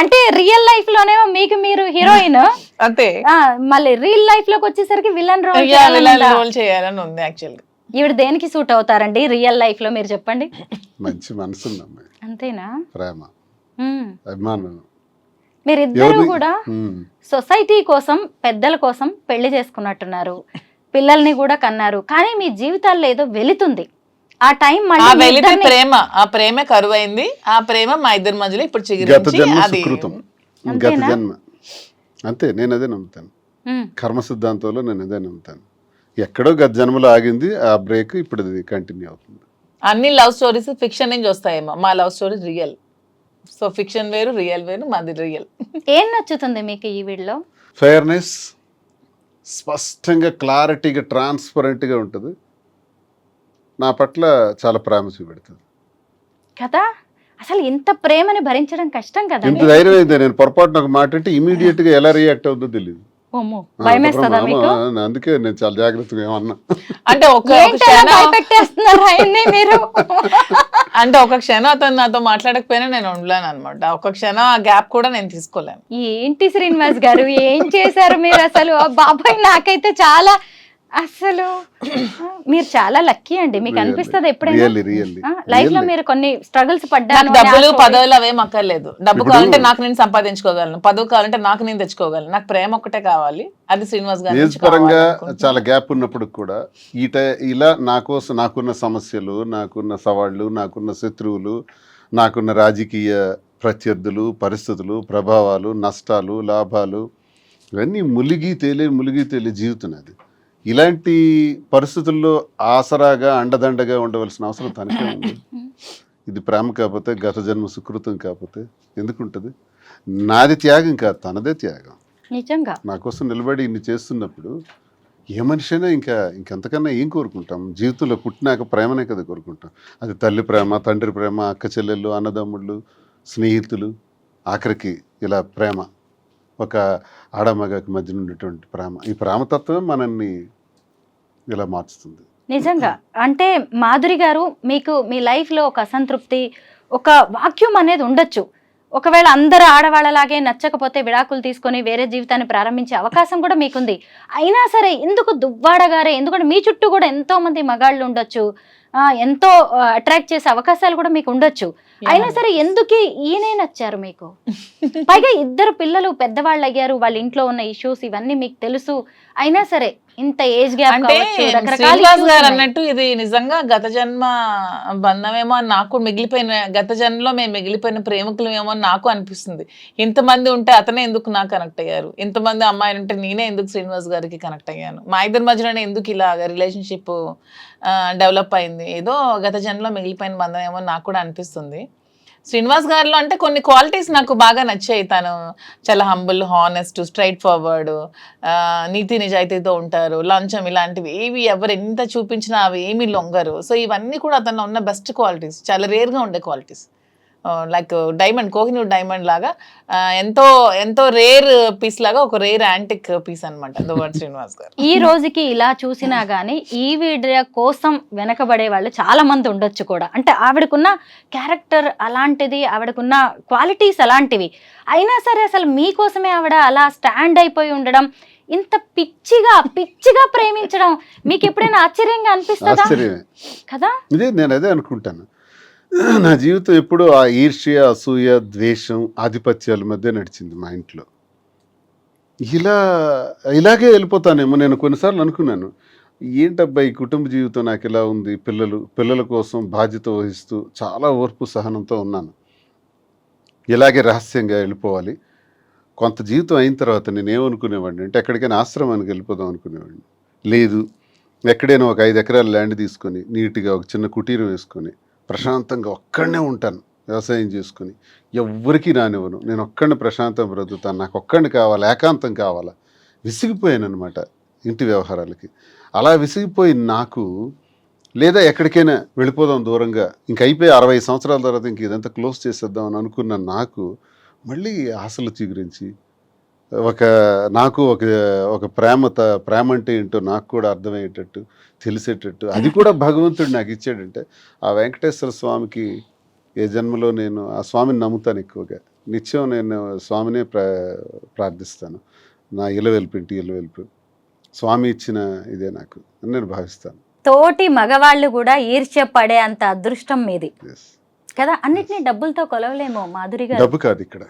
అంటే రియల్ లైఫ్ లోనేమో మీకు మీరు హీరోయిన్, అంతే, మళ్ళీ రియల్ లైఫ్ లోకి వచ్చేసరికి విలన్ రోల్ చేయాలని ఉంది. యాక్చువల్లీ ఈవిడ దేనికి సూట్ అవుతారండి రియల్ లైఫ్ లో, మీరు చెప్పండి. మంచి మనసు ఉంది అమ్మాయి, అంతేనా? ప్రేమ, అభిమానం, మీరిద్దరూ ఎవరిని- కూడా ఉమ్. సొసైటీ కోసం పెద్దల కోసం పెళ్లి చేసుకున్నట్టున్నారు, పిల్లల్ని కూడా కన్నారు, కానీ మీ జీవితాల్లో ఏదో వెళుతుంది. ఆ టైం ఆ మళ్ళీ మీ వెలితే ఇద్దరిని- ప్రేమ, ఆ ప్రేమ కరువైంది. ఆ ప్రేమ మా ఇద్దరి మధ్యలో ఇప్పుడు గత చిగురించి జన్మ అది సుకృతం, గత అంతేనా? జన్మ అంతే. నేను అదే నమ్ముతాను, ఉమ్. కర్మ సిద్ధాంతంలో నేను అదే నమ్ముతాను. ఎక్కడో గత జన్మలో ఆగింది ఆ బ్రేక్, ఇప్పుడు అది కంటిన్యూ అవుతుంది. అన్ని లవ్ స్టోరీస్ ఫిక్షన్ నుంచి వస్తాయేమో, మా love story real. So fiction వేరు, రియల్ వేరు, మాది రియల్. ఏం నచ్చుతుంది మీకు ఈ వీడిలో? ఫెయిర్నెస్, స్పష్టంగా క్లారిటీగా ట్రాన్స్పరెంట్గా ఉంటుంది. నా పట్ల చాలా ప్రేమ చూపెడుతుంది. కదా, అసలు ఇంత ప్రేమని భరించడం కష్టం కదా. ఇంత ధైర్యం అయితే నేను పొరపాటున ఒక మాట అంటే ఇమీడియట్ గా ఎలా రియాక్ట్ అవుతుందో తెలియదు. ఓమో, భయమేస్తుందా మీకు? అందుకే నేను చాలా జాగ్రత్తగా ఏమన్నా. అంటే ఒక ఏంటలా క్షణం, భయపెట్టేస్తున్నారు ఆయన్ని మీరు? అంటే ఒక క్షణం అతను నాతో మాట్లాడకపోయినా నేను ఉండలేను అనమాట. ఒక క్షణం ఆ గ్యాప్ కూడా నేను తీసుకోలేను. ఏంటి శ్రీనివాస్ గారు, ఏం చేశారు మీరు అసలు? ఆ బాబాయ్, నాకైతే చాలా అసలు మీరు చాలా లక్కీ అండి. మీకు అనిపిస్తుంది ఎప్పుడైనా రియల్లీ లైఫ్ లో మీరు కొన్ని స్ట్రగుల్స్ నాకు పడ్డాను అని డబ్బులు ఆ పదవులు అవేం అక్కర్లేదు. డబ్బు ఇప్పుడు- కావాలంటే నాకు నేను సంపాదించుకోగలను, పదవి కావాలంటే నాకు నేను తెచ్చుకోగలను. నాకు ప్రేమ ఒక్కటే కావాలి, అది శ్రీనివాస్ గారి ఏజ్ నుంచి పరంగా కావాలనుకుంటున్నాను. చాలా గ్యాప్ ఉన్నప్పుడు కూడా ఇలా నా కోసం నాకున్న సమస్యలు, నాకున్న సవాళ్ళు, నాకున్న శత్రువులు, నాకున్న రాజకీయ ప్రత్యర్థులు, పరిస్థితులు, ప్రభావాలు, నష్టాలు, లాభాలు, ఇవన్నీ ములిగి తేలి జీవితం అది. ఇలాంటి పరిస్థితుల్లో ఆసరాగా అండదండగా ఉండవలసిన అవసరం తనకే ఉంది. ఇది ప్రేమ కాకపోతే, గత జన్మ సుకృతం కాకపోతే ఎందుకుంటుంది? నాది త్యాగం కాదు, తనదే త్యాగం. నిజంగా నా కోసం నిలబడి ఇన్ని చేస్తున్నప్పుడు ఏ మనిషి అయినా ఇంకెంతకన్నా ఏం కోరుకుంటాం? జీవితంలో పుట్టినాక ప్రేమనే కదా కోరుకుంటాం. అది తల్లి ప్రేమ, తండ్రి ప్రేమ, అక్క చెల్లెళ్ళు, అన్నదమ్ముళ్ళు, స్నేహితులు, ఆఖరికి ఇలా ప్రేమ, ఒక ఆడమగకి మధ్య ఉండేటువంటి ప్రేమ. ఈ ప్రేమతత్వమే మనల్ని ఇలా మార్చుతుంది. నిజంగా. అంటే మాధురి గారు, మీకు మీ లైఫ్ లో ఒక అసంతృప్తి, ఒక వాక్యూమ్ అనేది ఉండొచ్చు. ఒకవేళ అందరు ఆడవాళ్ళలాగే నచ్చకపోతే విడాకులు తీసుకొని వేరే జీవితాన్ని ప్రారంభించే అవకాశం కూడా మీకుంది. అయినా సరే ఎందుకు దువ్వాడగారే? ఎందుకంటే మీ చుట్టూ కూడా ఎంతో మంది మగాళ్ళు ఉండొచ్చు, ఎంతో అట్రాక్ట్ చేసే అవకాశాలు కూడా మీకు ఉండొచ్చు. అయినా సరే ఎందుకు ఈయనే నచ్చారు మీకు? పైగా ఇద్దరు పిల్లలు పెద్దవాళ్ళు అయ్యారు, వాళ్ళ ఇంట్లో ఉన్న ఇష్యూస్ ఇవన్నీ మీకు తెలుసు. అయినా సరే ఇంత ఏజ్ గ్యాప్ అంటే కావచ్చు, రకరకాల శ్రీనివాస్ issues గారు ఉన్నాయి. అన్నట్టు ఇది నిజంగా గత జన్మ బంధమేమో అని నాకు మిగిలిపోయిన, గత జన్మలో మేము మిగిలిపోయిన ప్రేమికులమేమో అని నాకు అనిపిస్తుంది. ఇంతమంది ఉంటే అతనే ఎందుకు నాకు కనెక్ట్ అయ్యారు, ఇంతమంది అమ్మాయిలు ఉంటే నేనే ఎందుకు శ్రీనివాస్ గారికి కనెక్ట్ అయ్యాను, మా ఇద్దరి మధ్యలోనే ఎందుకు ఇలా రిలేషన్షిప్ డెవలప్ అయింది, ఏదో గత జన్మలో మిగిలిపోయిన బంధం ఏమో నాకు కూడా అనిపిస్తుంది. శ్రీనివాస్ గారిలో అంటే కొన్ని క్వాలిటీస్ నాకు బాగా నచ్చాయి. తను చాలా హంబుల్, హానెస్ట్, స్ట్రైట్ ఫార్వర్డ్, నీతి నిజాయితీతో ఉంటారు. లంచం ఇలాంటివి ఏవి ఎవరు ఎంత చూపించినా అవి ఏమి లొంగరు. సో ఇవన్నీ కూడా అతను ఉన్న బెస్ట్ క్వాలిటీస్, చాలా రేర్గా ఉండే qualities. Like diamond, Kohinoor diamond లాగా ఎంతో ఎంతో రేర్ పీస్ లాగా, ఒక రేర్ యాంటిక్ పీస్ అనమాట దువ్వాడ శ్రీనివాస్ గారు. ఈ రోజుకి ఇలా చూసినా గానీ ఈ వీడియో కోసం వెనకబడే వాళ్ళు చాలా మంది ఉండొచ్చు కూడా. అంటే ఆవిడకున్న క్యారెక్టర్ అలాంటిది, ఆవిడకున్న క్వాలిటీస్ అలాంటివి. అయినా సరే అసలు మీకోసమే ఆవిడ అలా స్టాండ్ అయిపోయి ఉండడం, ఇంత పిచ్చిగా ప్రేమించడం మీకు ఎప్పుడైనా ఆశ్చర్యంగా అనిపిస్తుందా? ఆశ్చర్యమే కదా. నేను అదే అనుకుంటాను. నా జీవితం ఎప్పుడూ ఆ ఈర్ష్య, అసూయ, ద్వేషం, ఆధిపత్యాల మధ్య నడిచింది మా ఇంట్లో. ఇలాగే వెళ్ళిపోతానేమో. నేను కొన్నిసార్లు అనుకున్నాను, ఏంటబ్బా ఈ కుటుంబ జీవితం నాకు ఇలా ఉంది, పిల్లల కోసం బాధ్యత వహిస్తూ చాలా ఓర్పు సహనంతో ఉన్నాను. ఇలాగే రహస్యంగా వెళ్ళిపోవాలి. కొంత జీవితం అయిన తర్వాత నేనేమనుకునేవాడిని అంటే ఎక్కడికైనా ఆశ్రమానికి వెళ్ళిపోదాం అనుకునేవాడిని. లేదు, ఎక్కడైనా ఒక 5 ఎకరాల ల్యాండ్ తీసుకొని నీట్గా ఒక చిన్న కుటీరం వేసుకొని ప్రశాంతంగా ఒక్కడనే ఉంటాను, వ్యవసాయం చేసుకుని ఎవ్వరికీ రానివ్వను, నేను ఒక్కడిని ప్రశాంతం బ్రతుకుతాను, నాకు ఒక్కడిని కావాలి, ఏకాంతం కావాలా. విసిగిపోయాను అనమాట ఇంటి వ్యవహారాలకి. అలా విసిగిపోయి నాకు, లేదా ఎక్కడికైనా వెళ్ళిపోదాం దూరంగా, ఇంక అయిపోయి 60 సంవత్సరాల తర్వాత ఇంక ఇదంతా క్లోజ్ చేసేద్దాం అని అనుకున్న నాకు మళ్ళీ ఆశలు చిగురించి నాకు ఒక ప్రేమ అంటే ఏంటో నాకు కూడా అర్థమయ్యేటట్టు, తెలిసేటట్టు, అది కూడా భగవంతుడు నాకు ఇచ్చాడంటే ఆ వెంకటేశ్వర స్వామికి ఏ జన్మలో నేను ఆ స్వామిని నమ్ముతాను ఎక్కువగా. నిత్యం నేను స్వామినే ప్రార్థిస్తాను. నా ఇంటి ఇలవెల్పు స్వామి ఇచ్చిన ఇదే నాకు అని నేను భావిస్తాను. తోటి మగవాళ్ళు కూడా ఈర్ష్య పడే అంత అదృష్టం మీది. ఎస్. కదా, అన్నిటినీ డబ్బులతో కొలవలేమో మాధురి గారు. డబ్బు కాదు ఇక్కడ,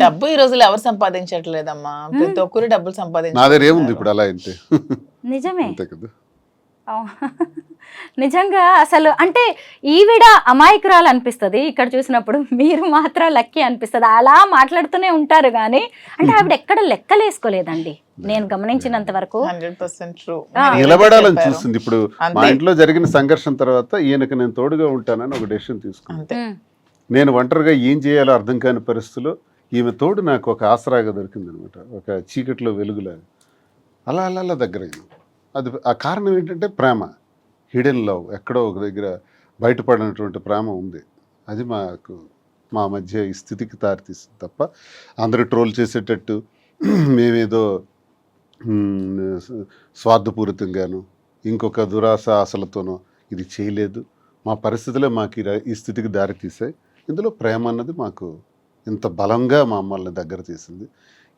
డబ్బు ఈ రోజుల్లో ఎవరు సంపాదించట్లేదమ్మా, ప్రతి ఒక్కరు డబ్బులు నా దగ్గర సంపాదించారు. ఏముంది ఇప్పుడు అలా అయితే నిజమే. అంతే కదా. నిజంగా అసలు అంటే ఈవిడ అమాయకురాలు అనిపిస్తుంది ఇక్కడ చూసినప్పుడు, మీరు మాత్రం లక్కీ అనిపిస్తుంది. అలా మాట్లాడుతూనే ఉంటారు కానీ అంటే ఆవిడ ఎక్కడ లెక్కలేసుకోలేదండి నేను గమనించినంత వరకు. 100% ట్రూ. నిలబడాలని చూస్తుంది. ఇప్పుడు మా ఇంట్లో జరిగిన సంఘర్షణ తర్వాత ఈయనకు నేను తోడుగా ఉంటానని ఒక డెసిషన్ తీసుకున్నాను. అంతే. నేను ఒంటరిగా ఏం చేయాలో అర్థం కాని పరిస్థితిలో ఈమె తోడు నాకు ఒక ఆసరాగా దొరికింది అనమాట, ఒక చీకట్లో వెలుగులాగా. అలా అలా అలా దగ్గరైంది. అది ఆ కారణం ఏంటంటే ప్రేమ, హిడెన్ లవ్, ఎక్కడో ఒక దగ్గర బయటపడినటువంటి ప్రేమ ఉంది. అది మాకు మా మధ్య ఈ స్థితికి దారితీస్తుంది తప్ప అందరూ ట్రోల్ చేసేటట్టు మేమేదో స్వార్థపూరితంగాను ఇంకొక దురాశ ఆశలతోనో ఇది చేయలేదు. మా పరిస్థితులే మాకు ఈ స్థితికి దారితీసాయి. ఇందులో ప్రేమ అన్నది మాకు ఇంత బలంగా మమ్మల్ని దగ్గర తీసింది.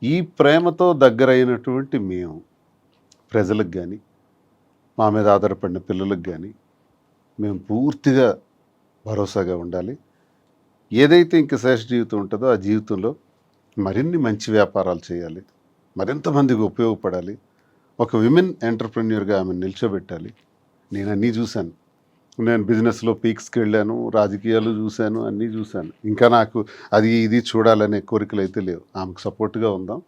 ఈ ప్రేమతో దగ్గరైనటువంటి మేము ప్రజలకు కానీ మా మీద ఆధారపడిన పిల్లలకు కానీ మేము పూర్తిగా భరోసాగా ఉండాలి. ఏదైతే ఇంక శేష జీవితం ఉంటుందో ఆ జీవితంలో మరిన్ని మంచి వ్యాపారాలు చేయాలి, మరింత మందికి ఉపయోగపడాలి, ఒక విమెన్ ఎంటర్ప్రెన్యూర్గా ఆమెను నిల్చోబెట్టాలి. నేను అన్నీ చూశాను. నేను బిజినెస్లో పీక్స్కి వెళ్ళాను, రాజకీయాలు చూశాను, అన్నీ చూశాను. ఇంకా నాకు అది ఇది చూడాలనే కోరికలు అయితే లేవు. ఆమెకు సపోర్ట్గా ఉందాం,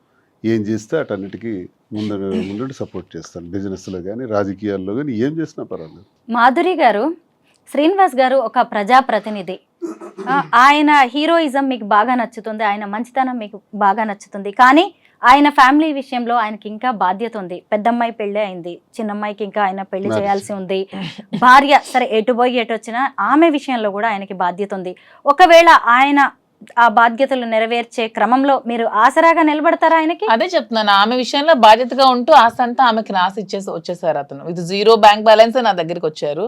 ఏం చేస్తే అటన్నిటికీ ముందు సపోర్ట్ చేస్తాను. బిజినెస్లో కానీ రాజకీయాల్లో కానీ ఏం చేసినా పర్వాలేదు. మాధురి గారు, శ్రీనివాస్ గారు ఒక ప్రజాప్రతినిధి. ఆయన హీరోయిజం మీకు బాగా నచ్చుతుంది, ఆయన మంచితనం మీకు బాగా నచ్చుతుంది. కానీ ఆయన ఫ్యామిలీ విషయంలో ఆయనకి ఇంకా బాధ్యత ఉంది. పెద్దమ్మాయి పెళ్ళి అయింది, చిన్నమ్మాయికి ఇంకా ఆయన పెళ్లి చేయాల్సి ఉంది. భార్య సరే ఎటు పోయి ఎటు వచ్చినా ఆమె విషయంలో కూడా ఆయనకి బాధ్యత ఉంది. ఒకవేళ ఆయన ఆ బాధ్యతలు నెరవేర్చే క్రమంలో మీరు ఆసరాగా నిలబడతారా ఆయనకి? అదే చెప్తున్నాను, ఆమె విషయంలో బాధ్యతగా ఉంటూ ఆస్తి అంతా ఆమెకి రాసి వచ్చేసారు. అతను ఇది 0 బ్యాంక్ బ్యాలెన్స్ నా దగ్గరికి వచ్చారు.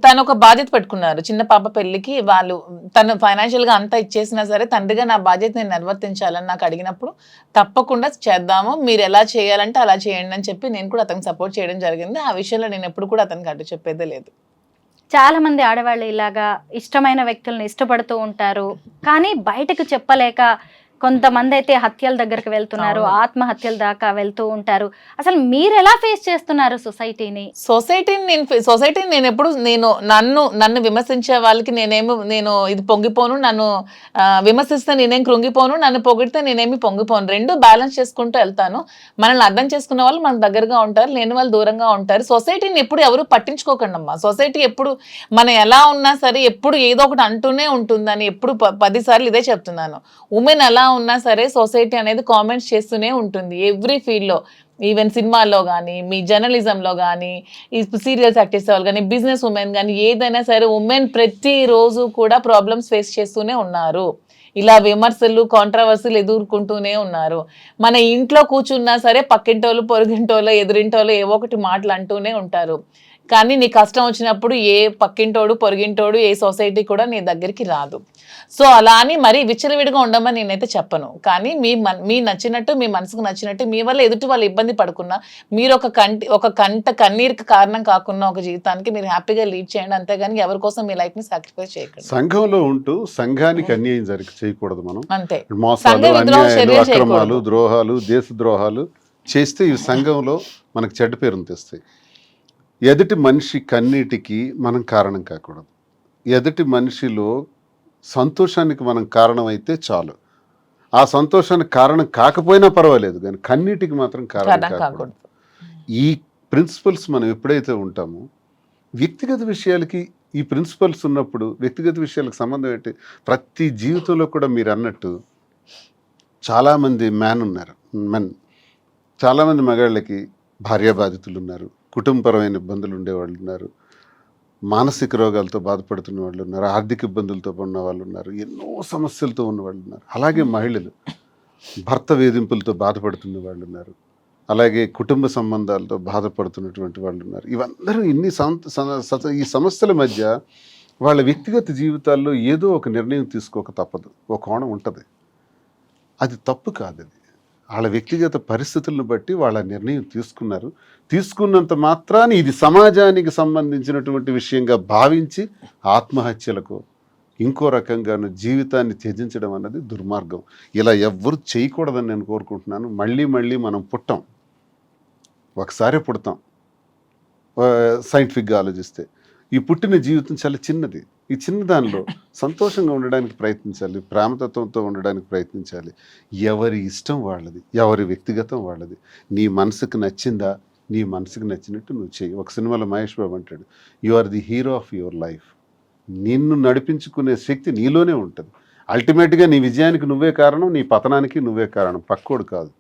తను ఒక బాధ్యత పెట్టుకున్నారు. చిన్న పాప పెళ్లికి వాళ్ళు తను ఫైనాన్షియల్ గా అంతా ఇచ్చేసినా సరే తండ్రిగా నా బాధ్యత నేను నిర్వర్తించాలని నాకు అడిగినప్పుడు తప్పకుండా చేద్దాము, మీరు ఎలా చేయాలంటే అలా చేయండి అని చెప్పి నేను కూడా అతనికి సపోర్ట్ చేయడం జరిగింది. ఆ విషయంలో నేను ఎప్పుడు కూడా అతనికి అడ్డు చెప్పేదే లేదు. చాలా మంది ఆడవాళ్ళు ఇలాగా ఇష్టమైన వ్యక్తులను ఇష్టపడుతూ ఉంటారు, కానీ బయటకు చెప్పలేక కొంతమంది అయితే హత్యల దగ్గరకు వెళ్తున్నారు, ఆత్మహత్యల దాకా వెళ్తూ ఉంటారు. అసలు మీరు ఎలా ఫేస్ చేస్తున్నారు సొసైటీని? సొసైటీని నేను ఎప్పుడు నన్ను విమర్శించే వాళ్ళకి నేను ఇది పొంగిపోను, నన్ను విమర్శిస్తే నేనేం కృంగిపోను, నన్ను పొగిడితే నేనేమి పొంగిపోను. రెండు బ్యాలెన్స్ చేసుకుంటూ వెళ్తాను. మనల్ని అర్థం చేసుకున్న వాళ్ళు మనకు దగ్గరగా ఉంటారు, లేని వాళ్ళు దూరంగా ఉంటారు. సొసైటీని ఎప్పుడు ఎవరు పట్టించుకోకండి అమ్మా. సొసైటీ ఎప్పుడు మనం ఎలా ఉన్నా సరే ఎప్పుడు ఏదో ఒకటి అంటూనే ఉంటుందని ఎప్పుడు 10 సార్లు ఇదే చెప్తున్నాను. ఉమెన్ ఎలా ఉన్నా సరే సొసైటీ అనేది కామెంట్స్ చేస్తూనే ఉంటుంది ఎవ్రీ ఫీల్డ్లో. ఈవెన్ సినిమాల్లో కానీ, మీ జర్నలిజంలో కానీ, ఈ సీరియల్స్ యాక్ట్ చేసే వాళ్ళు కానీ, బిజినెస్ ఉమెన్ కానీ, ఏదైనా సరే ఉమెన్ ప్రతిరోజు కూడా ప్రాబ్లమ్స్ ఫేస్ చేస్తూనే ఉన్నారు. ఇలా విమర్శలు, కాంట్రవర్సీలు ఎదుర్కొంటూనే ఉన్నారు. మన ఇంట్లో కూర్చున్నా సరే పక్కింటోళ్ళు, పొరుగింటోళ్ళు, ఎదురింటోళ్ళు ఏవో ఒకటి మాటలు అంటూనే ఉంటారు. కానీ నీ కష్టం వచ్చినప్పుడు ఏ పక్కింటోడు, పొరుగింటోడు, ఏ సొసైటీ కూడా నీ దగ్గరికి రాదు. సో అలా అని మరీ విచ్చలవిడిగా ఉండమని నేనైతే చెప్పను. కానీ మీ నచ్చినట్టు, మీ మనసుకు నచ్చినట్టు, మీ వల్ల ఎదుటి వాళ్ళు ఇబ్బంది పడకున్నా, మీరు ఒక కన్నీరుకి కారణం కాకుండా ఒక జీవితానికి మీరు హ్యాపీగా లీడ్ చేయండి. అంతేగాని ఎవరి కోసం మీ లైఫ్ ని సాక్రిఫైస్ చేయకండి. సంఘంలో ఉంటూ సంఘానికి అన్యాయం చేయకూడదు. మనం అంతే. మోసాలు, అన్యాయాలు, అక్రమాలు, ద్రోహాలు, దేశ ద్రోహాలు చేస్తే ఈ సంఘంలో మనకు చెడ్డ పేరును తెస్తాయి. ఎదుటి మనిషి కన్నీటికి మనం కారణం కాకూడదు. ఎదుటి మనిషిలో సంతోషానికి మనం కారణం అయితే చాలు. ఆ సంతోషానికి కారణం కాకపోయినా పర్వాలేదు, కానీ కన్నీటికి మాత్రం కారణం కాకూడదు. ఈ ప్రిన్సిపల్స్ మనం ఎప్పుడైతే ఉంటామో వ్యక్తిగత విషయాలకి ఈ ప్రిన్సిపల్స్ ఉన్నప్పుడు వ్యక్తిగత విషయాలకు సంబంధం ఏంటి? ప్రతి జీవితంలో కూడా మీరు అన్నట్టు చాలామంది మెన్, చాలామంది మగాళ్ళకి భార్యా బాధితులు ఉన్నారు, కుటుంబపరమైన ఇబ్బందులు ఉండేవాళ్ళు ఉన్నారు, మానసిక రోగాలతో బాధపడుతున్న వాళ్ళు ఉన్నారు, ఆర్థిక ఇబ్బందులతో ఉన్న వాళ్ళు ఉన్నారు, ఎన్నో సమస్యలతో ఉన్న వాళ్ళు ఉన్నారు. అలాగే మహిళలు భర్త వేధింపులతో బాధపడుతున్న వాళ్ళు ఉన్నారు, అలాగే కుటుంబ సంబంధాలతో బాధపడుతున్నటువంటి వాళ్ళు ఉన్నారు. ఇవందరూ ఈ సమస్యల మధ్య వాళ్ళ వ్యక్తిగత జీవితాల్లో ఏదో ఒక నిర్ణయం తీసుకోక తప్పదు. ఒక కోణం ఉంటుంది, అది తప్పు కాదు. అది వాళ్ళ వ్యక్తిగత పరిస్థితులను బట్టి వాళ్ళ నిర్ణయం తీసుకున్నారు. తీసుకున్నంత మాత్రాన్ని ఇది సమాజానికి సంబంధించినటువంటి విషయంగా భావించి ఆత్మహత్యలకు, ఇంకో రకంగాను జీవితాన్ని త్యజించడం అన్నది దుర్మార్గం. ఇలా ఎవ్వరు చేయకూడదని నేను కోరుకుంటున్నాను. మళ్ళీ మళ్ళీ మనం పుట్టాం, ఒకసారి పుడతాం సైంటిఫిక్గా ఆలోచిస్తే. ఈ పుట్టిన జీవితం చాలా చిన్నది. ఈ చిన్న దానిలో సంతోషంగా ఉండడానికి ప్రయత్నించాలి, ప్రేమతత్వంతో ఉండడానికి ప్రయత్నించాలి. ఎవరి ఇష్టం వాళ్ళది, ఎవరి వ్యక్తిగతం వాళ్ళది. నీ మనసుకు నచ్చిందా, నీ మనసుకు నచ్చినట్టు నువ్వు చెయ్యి. ఒక సినిమాలో మహేష్ బాబు అంటాడు, you are the hero of your life. నిన్ను నడిపించుకునే శక్తి నీలోనే ఉంటుంది. అల్టిమేట్గా నీ విజయానికి నువ్వే కారణం, నీ పతనానికి నువ్వే కారణం, పక్కోడు కాదు.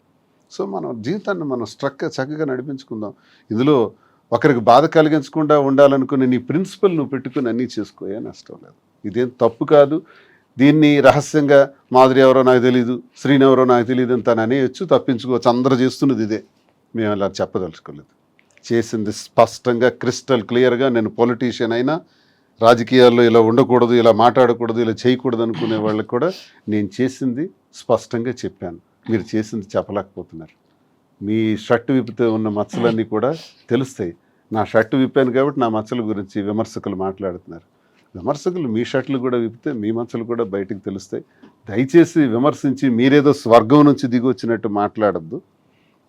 సో మనం జీవితాన్ని మనం చక్కగా నడిపించుకుందాం. ఇందులో ఒకరికి బాధ కలిగించకుండా ఉండాలనుకునే నీ ప్రిన్సిపల్ నువ్వు పెట్టుకుని అన్నీ చేసుకోయే నష్టం లేదు. ఇదేం తప్పు కాదు. దీన్ని రహస్యంగా మాధురి ఎవరో నాకు తెలియదు, శ్రీని ఎవరో నాకు తెలియదు అని తను అనేయచ్చు, తప్పించుకోవచ్చు. అందరూ చేస్తున్నది ఇదే. మేము అలా చెప్పదలుచుకోలేదు. చేసింది స్పష్టంగా క్రిస్టల్ క్లియర్గా. నేను పొలిటీషియన్ అయినా, రాజకీయాల్లో ఇలా ఉండకూడదు, ఇలా మాట్లాడకూడదు, ఇలా చేయకూడదు అనుకునే వాళ్ళకి కూడా నేను చేసింది స్పష్టంగా చెప్పాను. మీరు చేసింది చెప్పలేకపోతున్నారు. మీ షర్టు విప్పితే ఉన్న మచ్చలన్నీ కూడా తెలుస్తాయి. నా షర్టు విప్పాను కాబట్టి నా మచ్చల గురించి విమర్శకులు మాట్లాడుతున్నారు. విమర్శకులు మీ షర్ట్లు కూడా విప్పితే మీ మచ్చలు కూడా బయటకు తెలుస్తాయి. దయచేసి విమర్శించి మీరేదో స్వర్గం నుంచి దిగి వచ్చినట్టు మాట్లాడద్దు.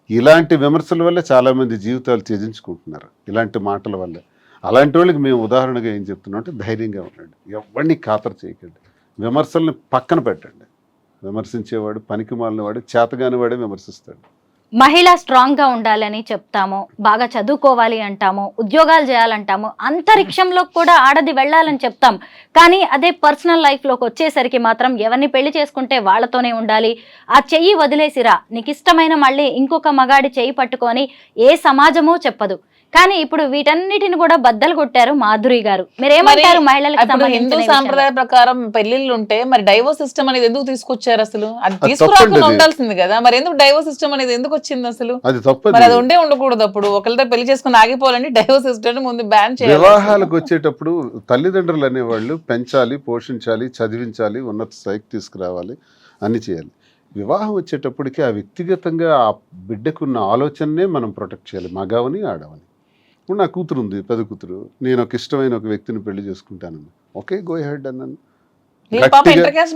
ఇలాంటి విమర్శల వల్ల చాలామంది జీవితాలు త్యజించుకుంటున్నారు, ఇలాంటి మాటల వల్ల. అలాంటి వాళ్ళకి మేము ఉదాహరణగా ఏం చెప్తున్నాం అంటే ధైర్యంగా ఉండండి, ఎవరిని ఖాతరు చేయకండి, విమర్శల్ని పక్కన పెట్టండి. విమర్శించేవాడు పనికి మాలినవాడు, చేతగాని వాడే విమర్శిస్తాడు. మహిళ స్ట్రాంగ్గా ఉండాలని చెప్తాము, బాగా చదువుకోవాలి అంటాము, ఉద్యోగాలు చేయాలంటాము, అంతరిక్షంలో కూడా ఆడది వెళ్ళాలని చెప్తాం. కానీ అదే పర్సనల్ లైఫ్లోకి వచ్చేసరికి మాత్రం ఎవరిని పెళ్లి చేసుకుంటే వాళ్ళతోనే ఉండాలి, ఆ చెయ్యి వదిలేసిరా, నీకు ఇష్టమైన మళ్ళీ ఇంకొక మగాడి చెయ్యి పట్టుకొని ఏ సమాజమూ చెప్పదు. కానీ ఇప్పుడు వీటన్నిటిని కూడా బద్దలు కొట్టారు మాధురి గారు. మీరేమంటారు మహిళలకు సంబంధించిన హిందూ ఈ సాంప్రదాయ విషయంలో? ప్రకారం పెళ్లిళ్ళు ఉంటే మరి డైవోర్స్ సిస్టమ్ అనేది ఎందుకు తీసుకొచ్చారు అసలు? అది తీసుకురాకుండా ఉండాల్సింది కదా. మరి ఎందుకు డైవోర్స్ సిస్టమ్ అనేది ఎందుకు వచ్చింది అసలు? అది తప్పదు. మరి అది ఉండకూడదు. అప్పుడు ఒకరితో పెళ్లి చేసుకుని ఆగిపోవాలంటే డైవోర్స్ సిస్టమ్ ముందు బ్యాన్ చేయాలి. వివాహాలకు వచ్చేటప్పుడు తల్లిదండ్రులు అనేవాళ్ళు పెంచాలి, పోషించాలి, చదివించాలి, ఉన్నత స్థాయికి తీసుకురావాలి, అన్ని చేయాలి. వివాహం వచ్చేటప్పటికి ఆ వ్యక్తిగతంగా ఆ బిడ్డకున్న ఆలోచననే మనం ప్రొటెక్ట్ చేయాలి, మగవని ఆడవని. ఇప్పుడు నా కూతురు ఉంది, పెద్ద కూతురు. నేను ఒక ఇష్టమైన ఒక వ్యక్తిని పెళ్లి చేసుకుంటాను, ఓకే గో హెడ్ అన్నాను.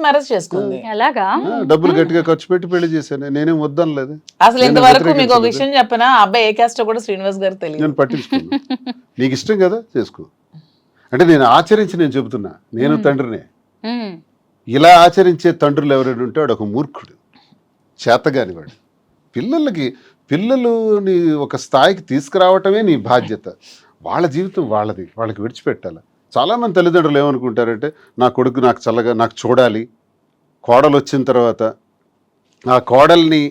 మ్యారేజ్ చేసుకుంది. అలాగా డబ్బులు గట్టిగా ఖర్చు పెట్టి పెళ్లి చేశాను, నేనేం వద్దనలేదు. అసలు ఇంతవరకు మీకు ఒక విషయం చెప్పినా, అబ్బాయి ఏ క్యాస్ట్ కూడా శ్రీనివాస్ గారు తెలియదు. నేను పట్టించుకోను. నీకు ఇష్టం కదా చేసుకో అంటే నేను ఆచరించి నేను చెబుతున్నా. నేను తండ్రినే. ఇలా ఆచరించే తండ్రులు ఎవరైనా ఉంటే వాడు ఒక మూర్ఖుడు, చేతగానివాడు. పిల్లలని ఒక స్థాయికి తీసుకురావటమే నీ బాధ్యత. వాళ్ళ జీవితం వాళ్ళది, వాళ్ళకి విడిచిపెట్టాలి. చాలామంది తల్లిదండ్రులు ఏమనుకుంటారంటే నా కొడుకు నాకు చల్లగా నాకు చూడాలి, కోడలు వచ్చిన తర్వాత ఆ కోడల్ని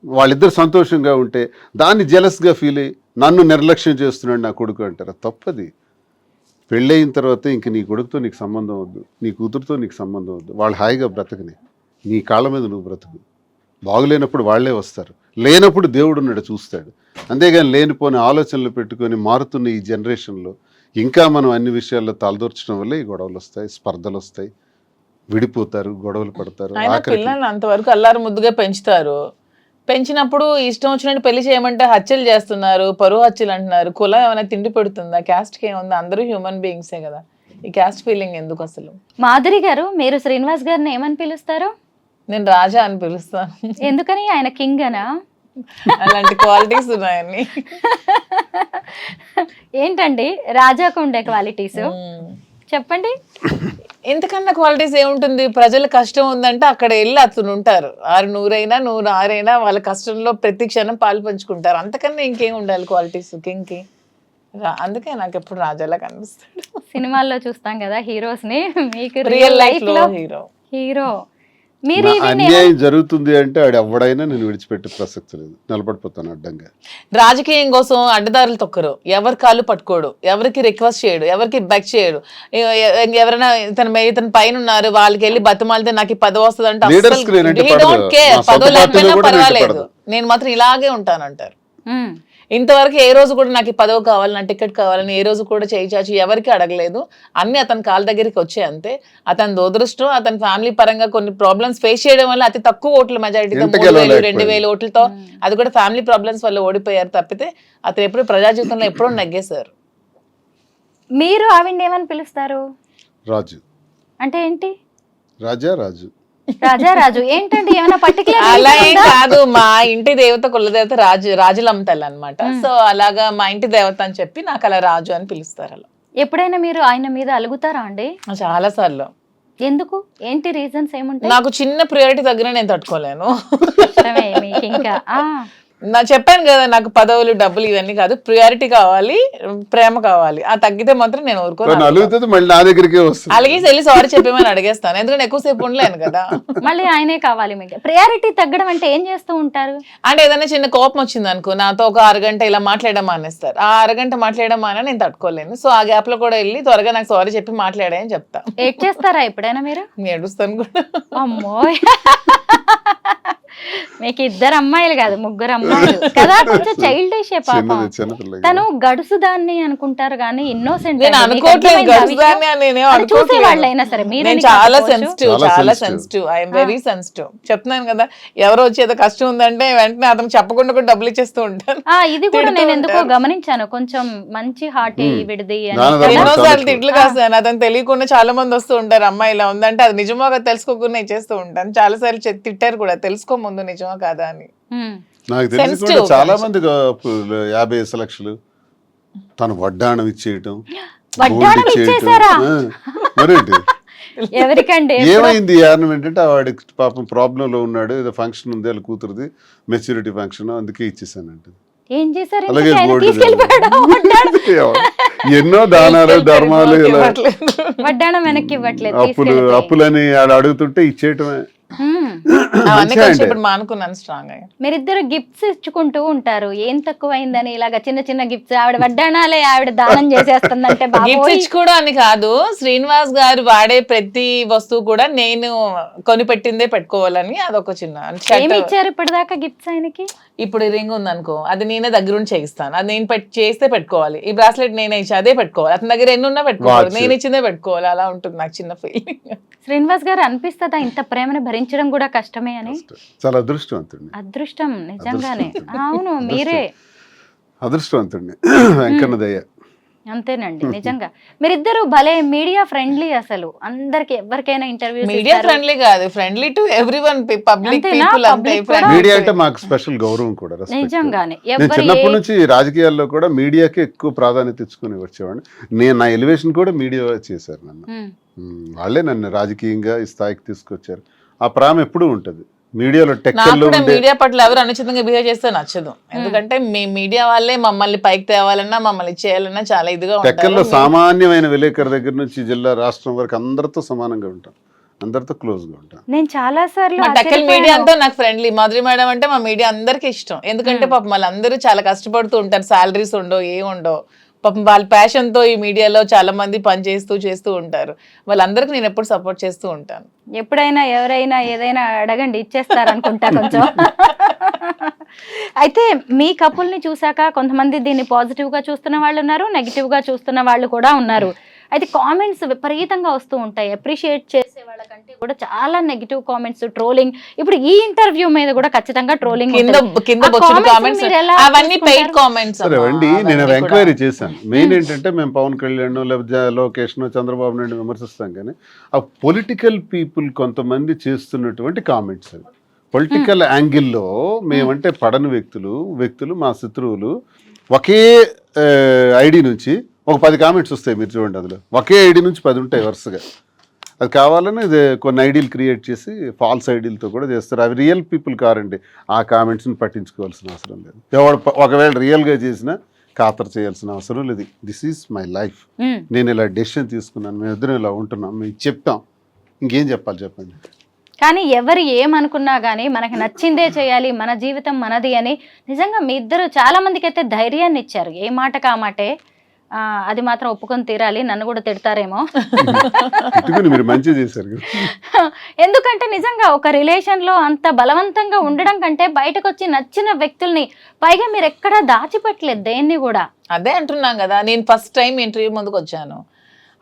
వాళ్ళిద్దరు సంతోషంగా ఉంటే దాన్ని జెలస్గా ఫీల్ అయ్యి నన్ను నిర్లక్ష్యం చేస్తున్నాడు నా కొడుకు అంటారు. తప్పది. పెళ్ళయిన తర్వాత ఇంక నీ కొడుకుతో నీకు సంబంధం వద్దు, నీ కూతురుతో నీకు సంబంధం వద్దు. వాళ్ళు హాయిగా బ్రతకని, నీ కాళ్ళ మీద నువ్వు బ్రతుకు. బాగులేనప్పుడు వాళ్ళే వస్తారు, లేనప్పుడు దేవుడు ఉన్నాడు చూస్తాడు. అంతేగాని లేనిపోని ఆలోచనలు పెట్టుకొని మారుతున్న ఈ జనరేషన్లో ఇంకా మనం అన్ని విషయాల్లో తలదూర్చడం వల్ల ఈ గొడవలు వస్తాయి, స్పర్ధలు వస్తాయి, విడిపోతారు, గొడవలు పడతారు. పిల్లల్ని అంతవరకు అల్లారు ముద్దుగా పెంచుతారు. పెంచినప్పుడు ఇష్టం వచ్చినట్టు పెళ్లి చేయమంటే హత్యలు చేస్తున్నారు, పరువు హత్యలు అంటున్నారు. కులం ఏమైనా తిండి పెడుతుందా? క్యాస్ట్కి ఏముందా? అందరూ హ్యూమన్ బీయింగ్సే కదా. ఈ క్యాస్ట్ ఫీలింగ్ ఎందుకు అసలు? మాధురి గారు, మీరు శ్రీనివాస్ గారిని ఏమని పిలుస్తారు? నేను రాజా అని పిలుస్తాను. ఎందుకని? ఆయన కింగ్ అనా? అలాంటి క్వాలిటీస్ ఉన్నాయని. ఏంటండి రాజాకు ఉండే క్వాలిటీస్ చెప్పండి. ఎంతకన్నా క్వాలిటీస్ ఏముంటుంది? ప్రజల కష్టం ఉందంటే అక్కడ వెళ్ళి అతను ఉంటారు. 600 100 వాళ్ళ కష్టంలో ప్రతి క్షణం పాలు పంచుకుంటారు. అంతకన్నా ఇంకేం ఉండాలి క్వాలిటీస్ కింగ్కి? అందుకే నాకు ఎప్పుడు రాజాలా కనిపిస్తాడు. సినిమాల్లో చూస్తాం కదా హీరోస్ ని, మీకు రియల్ లైఫ్ లో హీరో మీరు అన్యాయం జరుగుతుంది అంటే ఆడు ఎవడైనా నేను విడిచిపెట్టే ప్రసక్తి లేదు, నిలబడిపోతాను అడ్డంగా. రాజకీయం కోసం అడ్డదారులు తొక్కరు, ఎవరి కాళ్ళు పట్టుకోడు, ఎవరికి రిక్వెస్ట్ చేయడు, ఎవరికి బెక్ చేయడు. ఎవరైనా ఇతని పైన ఉన్నారు వాళ్ళకి వెళ్ళి బతిమాలితే నాకు ఈ పదవి వస్తుంది అంటే పదవి లేకపోయినా పర్వాలేదు, నేను మాత్రం ఇలాగే ఉంటానంటారు. ఇంతవరకు ఏ రోజు కూడా నాకు ఈ పదవి కావాలి, నా టికెట్ కావాలని ఏ రోజు కూడా చేయి చాచి ఎవరికి అడగలేదు. అన్ని అతని కాళ్ళ దగ్గరికి వచ్చాయి అంతే. అతని దురదృష్టం, అతని ఫ్యామిలీ పరంగా కొన్ని ప్రాబ్లమ్స్ ఫేస్ చేయడం వల్ల అతి తక్కువ ఓట్ల మెజారిటీతో 3000 2000 ఓట్లతో, అది కూడా ఫ్యామిలీ ప్రాబ్లమ్స్ వల్ల ఓడిపోయారు తప్పితే అతను ఎప్పుడు ప్రజా జీవితంలో ఎప్పుడో నగ్గేశారు. మీరు ఆవిడ ఏమని పిలుస్తారు? రాజు అంటే ఏంటి రాజారాజు. రాజారాజు ఏంటండి ఏమైనా పర్టికులర్ అలా ఏం కాదు, మా ఇంటి దేవత కులదేవత రాజులమ్మ తల్లి అనమాట. సో అలాగా మా ఇంటి దేవత అని చెప్పి నాకు అలా రాజు అని పిలుస్తారు. అలా ఎప్పుడైనా మీరు ఆయన మీద అలుగుతారా అండి? చాలా సార్లు. ఎందుకు? ఏంటి రీజన్స్ ఏముంటాయి? నాకు చిన్న ప్రియారిటీ దగ్గర నేను తట్టుకోలేను. ఇష్టమే మీకు ఇంకా. నా చెప్పాను కదా, నాకు పదవులు డబ్బులు ఇవన్నీ కాదు, ప్రియారిటీ కావాలి, ప్రేమ కావాలి. ఆ తగ్గితే మాత్రం నేను ఊరుకోను. అలుగుతుంది మళ్ళీ నా దగ్గరికి వస్తుంది. అలాగే వెళ్ళి సారీ చెప్పేమని అడిగేస్తాను, ఎందుకంటే ఎక్కువసేపు ఉండలేను కదా. మళ్ళీ ఆయనే కావాలి మీకు. ప్రియారిటీ తగ్గడం అంటే ఏం చేస్తూ ఉంటారు? అంటే ఏదైనా చిన్న కోపం వచ్చింది అనుకో, నాతో ఒక అరగంట ఇలా మాట్లాడడం మానేస్తారు. ఆ అరగంట మాట్లాడడం మానే నేను తట్టుకోలేను. సో ఆ గ్యాప్ లో కూడా వెళ్ళి త్వరగా నాకు సారీ చెప్పి మాట్లాడాయని చెప్తా. ఏడ్ చేస్తారా ఎప్పుడైనా మీరు? ఏడుస్తాను కూడా. అమ్మో, మీకు 2 అమ్మాయిలు కాదు 3 అమ్మాయిలు కదా. కొంచెం చైల్డిష్ పాపం. తను గడుసు దాన్ని అనుకుంటారు కానీ ఇన్నోసెంట్. నేను అనుకోవట్లేదు గడుసుదాన్ని అని, చూసే వాళ్ళైనా సరే మీరు చాలా సెన్సిటివ్, ఐఎమ్ వెరీ సెన్సిటివ్. చెప్తున్నాను కదా, ఎవరో వచ్చేదో కష్టం ఉందంటే వెంటనే అతను చెప్పకుండా కూడా డబ్బులు ఇచ్చేస్తూ ఉంటాను. ఇది కూడా నేను ఎందుకో గమనించాను, కొంచెం మంచి హార్ట్ విడిది. ఎన్నోసార్లు తిట్లు కాస్తాను, అతను తెలియకుండా చాలా మంది వస్తూ ఉంటారు, అమ్మాయి ఇలా ఉందంటే అది నిజమో తెలుసుకోకుండా ఇచ్చేస్తూ ఉంటాను. చాలా సార్లు తిట్టారు కూడా, తెలుసుకో ముందు నిజమా కాదా అని. నాకు తెలిసి చాలా మంది 50 లక్షలు తను వడ్డాణం ఇచ్చేయటం, వడ్డాణం ఇచ్చేసారా? మరేంటి ఎవరికండి? ఏమైంది కారణం ఏంటంటే వాడికి పాపం ప్రాబ్లం లో ఉన్నాడు, ఏదో ఫంక్షన్ ఉంది వాళ్ళ కూతురుది, మెచ్యూరిటీ ఫంక్షన్, అందుకే ఇచ్చేసానంటే. ఏం చేశారు? అలాగే ఎన్నో దానాలు ధర్మాలు, వడ్డాణం వెనక్కి ఇవ్వట్లేదు, అప్పులని అడుగుతుంటే ఇచ్చేయటమే. మానుకున్నాను స్ట్రాంగ్. మీరిద్దరు గిఫ్ట్స్ ఇచ్చుకుంటూ ఉంటారు, ఏం తక్కువైందని ఇలాగా చిన్న చిన్న గిఫ్ట్స్. ఆవిడ వడ్డానాలే ఆవిడ దానం చేసేస్తుందంటే గిఫ్ట్స్ ఇచ్చుకోవడం అని కాదు, శ్రీనివాస్ గారు వాడే ప్రతి వస్తువు కూడా నేను కొనిపెట్టిందే పెట్టుకోవాలని అదొక చిన్న. ఏమి ఇచ్చారు ఇప్పటిదాకా గిఫ్ట్స్ ఆయనకి? ఇప్పుడు రింగ్ ఉందనుకో, అది నేనే దగ్గరుండి చేయిస్తాను, అది నేను చేస్తే పెట్టుకోవాలి. ఈ బ్రాస్లెట్ నేనే ఇచ్చి అదే పెట్టుకోవాలి, అతని దగ్గర ఎన్ని ఉన్నా పెట్టుకోవాలి, నేను ఇచ్చిందే పెట్టుకోవాలి. అలా ఉంటుంది నాకు చిన్న ఫీలింగ్. శ్రీనివాస్ గారు అనిపిస్తుందా ఇంత ప్రేమను భరించడం కూడా కష్టమే అని? చాలా అదృష్టవంతుడిని. అదృష్టం నిజంగానే. అవును, మీరే అదృష్టవంతుడిని, వెంకన్న దయ్య. అంతేనండి నిజంగా. మీరిద్దరు భలే మీడియా ఫ్రెండ్లీ. అసలు అందరికి ఎవరికైనా ఇంటర్వ్యూ. మీడియా ఫ్రెండ్లీ కాదు, friendly to everyone, public people అంతే. మీడియా అంటే మాకు స్పెషల్ గౌరవం కూడా, నిజంగానే. నేను చిన్నప్పటి నుంచి రాజకీయాల్లో కూడా మీడియాకి ఎక్కువ ప్రాధాన్యత ఇచ్చుకుని వచ్చేవాడిని. నేను నా ఎలివేషన్ కూడా మీడియా చేశారు నన్ను. వాళ్ళే నన్ను రాజకీయంగా ఈ స్థాయికి తీసుకొచ్చారు. ఆ ప్రేమ ఎప్పుడూ ఉంటది మీడియాలో. మీడియా పట్ల ఎవరు అనుచితంగా బిహేవ్ చేస్తే నచ్చదు, ఎందుకంటే మీ మీడియా వాళ్ళే మమ్మల్ని పైకి తేవాలన్నా మమ్మల్ని చేయాలన్నా చాలా ఇదిగా ఉంటారు. టెక్కల్లో సామాన్యమైన విలేకరు దగ్గర నుంచి జిల్లా రాష్ట్రం వరకు అందరితో సమానంగా ఉంటాం, అందరితో క్లోజ్ గా ఉంటాం. నేను చాలా సార్లు టెక్కల్ మీడియా అంతా నాకు ఫ్రెండ్లీ. మాధురి మేడం అంటే మా మీడియా అందరికి ఇష్టం, ఎందుకంటే పాపం వాళ్ళందరూ చాలా కష్టపడుతూ ఉంటారు, సాలరీస్ ఉండవు, ఏ ఉండవు. పాపం వాళ్ళ ప్యాషన్ తో ఈ మీడియాలో చాలా మంది పని చేస్తూ ఉంటారు. వాళ్ళందరికీ నేను ఎప్పుడు సపోర్ట్ చేస్తూ ఉంటాను. ఎప్పుడైనా ఎవరైనా ఏదైనా అడగండి, ఇచ్చేస్తారనుకుంటా కొంచెం. అయితే మీ కపుల్ని చూసాక కొంతమంది దీన్ని పాజిటివ్ గా చూస్తున్న వాళ్ళు ఉన్నారు, నెగిటివ్ గా చూస్తున్న వాళ్ళు కూడా ఉన్నారు. అయితే కామెంట్స్ విపరీతంగా వస్తూ ఉంటాయి, అప్రిషియేట్ చేసే వాళ్ళకంటే కూడా చాలా నెగిటివ్ కామెంట్స్, ట్రోలింగ్. ఇప్పుడు ఈ ఇంటర్వ్యూ మీద కూడా ఖచ్చితంగా ట్రోలింగ్. నేను ఎంక్వైరీ చేశాను. మెయిన్ ఏంటంటే మేము పవన్ కళ్యాణ్ లేకపోతే లోకేష్ చంద్రబాబు నాయుడు విమర్శిస్తాం, కానీ ఆ పొలిటికల్ పీపుల్ కొంతమంది చేస్తున్నటువంటి కామెంట్స్, అవి పొలిటికల్ యాంగిల్లో మేమంటే పడని వ్యక్తులు మా శత్రువులు ఒకే ఐడి నుంచి ఒక 10 కామెంట్స్ వస్తాయి, మీరు చూడండి. అందులో ఒకే ఐడి నుంచి 10 ఉంటాయి వరుసగా. అది కావాలని ఇది కొన్ని ఐడీలు క్రియేట్ చేసి ఫాల్స్ ఐడీలతో కూడా చేస్తారు. అవి రియల్ పీపుల్ కారండి, ఆ కామెంట్స్ని పట్టించుకోవాల్సిన అవసరం లేదు. ఒకవేళ రియల్గా చేసినా ఖాతరు చేయాల్సిన అవసరం లేదు. దిస్ ఈజ్ మై లైఫ్, నేను ఇలా డెసిషన్ తీసుకున్నాను, మేము ఇద్దరం ఇలా ఉంటున్నాం, మేము చెప్తాం, ఇంకేం చెప్పాలి చెప్పండి. కానీ ఎవరు ఏమనుకున్నా కానీ మనకి నచ్చిందే చేయాలి, మన జీవితం మనది అని నిజంగా మీ ఇద్దరు చాలా మందికి అయితే ధైర్యాన్ని ఇచ్చారు. ఏ మాటకు ఆ మాటే. అది మాత్రం ఒప్పుకొని తీరాలి, నన్ను కూడా తిడతారేమో. మీరు మంచి చేశారు. ఎందుకంటే నిజంగా ఒక రిలేషన్ లో అంత బలవంతంగా ఉండడం కంటే బయటకు వచ్చి నచ్చిన వ్యక్తుల్ని, పైగా మీరు ఎక్కడా దాచిపెట్టలేదు దేన్ని కూడా. అదే అంటున్నాం కదా, నేను ఫస్ట్ టైం ఇంటర్వ్యూ ముందుకు వచ్చాను,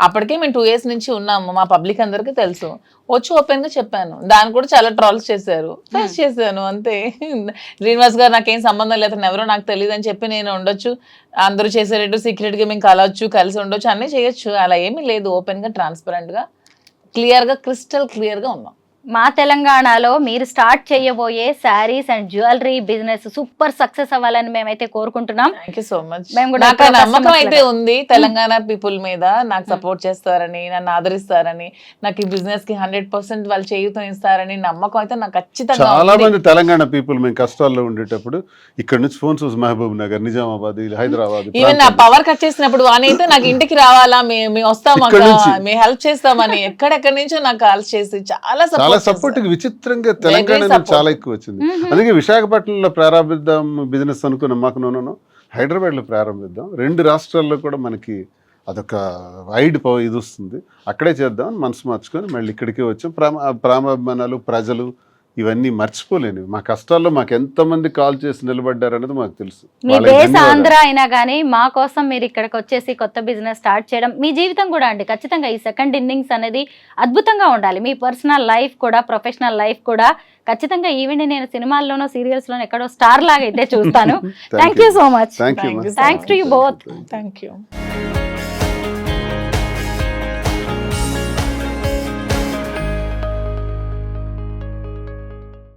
అప్పటికే మేము 2 years నుంచి ఉన్నాము, మా పబ్లిక్ అందరికీ తెలుసు. వచ్చి ఓపెన్ గా చెప్పాను, దాన్ని కూడా చాలా ట్రాల్స్ చేశారు, ఫేస్ చేశాను అంతే. శ్రీనివాస్ గారు నాకేం సంబంధం లేదు, అతను ఎవరో నాకు తెలియదు అని చెప్పి నేను ఉండొచ్చు, అందరూ చేసేటట్టు సీక్రెట్ గా మేము కలవచ్చు, కలిసి ఉండొచ్చు, అన్నీ చేయొచ్చు. అలా ఏమీ లేదు, ఓపెన్ గా ట్రాన్స్పరెంట్ గా క్లియర్గా క్రిస్టల్ క్లియర్గా ఉన్నాం. మా తెలంగాణలో మీరు స్టార్ట్ చేయబోయే saris and jewellery business super success అవ్వాలని మేమైతే కోరుకుంటున్నాం. Thank you so much. మేము కూడా నాకు ఆ ఎప్పుడో నమ్మకం customers అయితే లాగా. ఉంది తెలంగాణ పీపుల్ మీద, నాకు సపోర్ట్ చేస్తారని, నన్ను ఆదరిస్తారని, నాకు ఈ బిజినెస్ కి 100% వాళ్ళు చేయూతం ఇస్తారని నమ్మకం అయితే నాకు ఖచ్చితంగా చాలా ఉంది. మంది తెలంగాణ పీపుల్ మేము కష్టాల్లో ఉండేటప్పుడు ఇక్కడ నుంచి ఫోన్స్ మహబూబ్ నగర్, నిజామాబాద్, హైదరాబాద్ ఈవెన్ నా పవర్ కట్ చేసినప్పుడు వానైతే నాకు ఇంటికి రావాలా, మేము వస్తాం ఇక్కడ అక్క, నుంచి. మేము హెల్ప్ చేస్తామని ఎక్కడెక్కడి నుంచో నాకు కాల్స్ చేసి చాలా చాలా సపోర్ట్ సపోర్ట్ విచిత్రంగా తెలంగాణ నుంచి support. చాలా ఎక్కువ వచ్చింది. అందుకే విశాఖపట్నంలో ప్రారంభిద్దాం బిజినెస్ అనుకున్నాం. మాకు నూనెను హైదరాబాద్లో ప్రారంభిద్దాం, 2 రాష్ట్రాల్లో కూడా మనకి అదొక వైడ్ ఇది వస్తుంది, అక్కడే చేద్దాం అని మనసు మార్చుకొని మళ్ళీ ఇక్కడికే వచ్చాం. ప్రేమాభిమానాలు, ప్రజలు ఇవన్నీ మర్చిపోలేనివి. మా కష్టాల్లో మాకు ఎంతమంది కాల్ చేసి నిలబడ్డారు అనేది మాకు తెలుసు. మీ వాళ్ళకి బేస్ ధన్యవాదాలు. ఆంధ్ర అయినా కానీ మా కోసం మీరు ఇక్కడికి వచ్చేసి కొత్త బిజినెస్ స్టార్ట్ చేయడం, మీ జీవితం కూడా అండి ఖచ్చితంగా ఈ సెకండ్ ఇన్నింగ్స్ అనేది అద్భుతంగా ఉండాలి. మీ పర్సనల్ లైఫ్ కూడా, ప్రొఫెషనల్ లైఫ్ కూడా ఖచ్చితంగా ఈవెన్ నేను సినిమాల్లోనో సీరియల్స్లోనో ఎక్కడో స్టార్ లాగా అయితే చూస్తాను. Thank you so much. Thank you, Thank you ma. so thanks to you both. Thank you.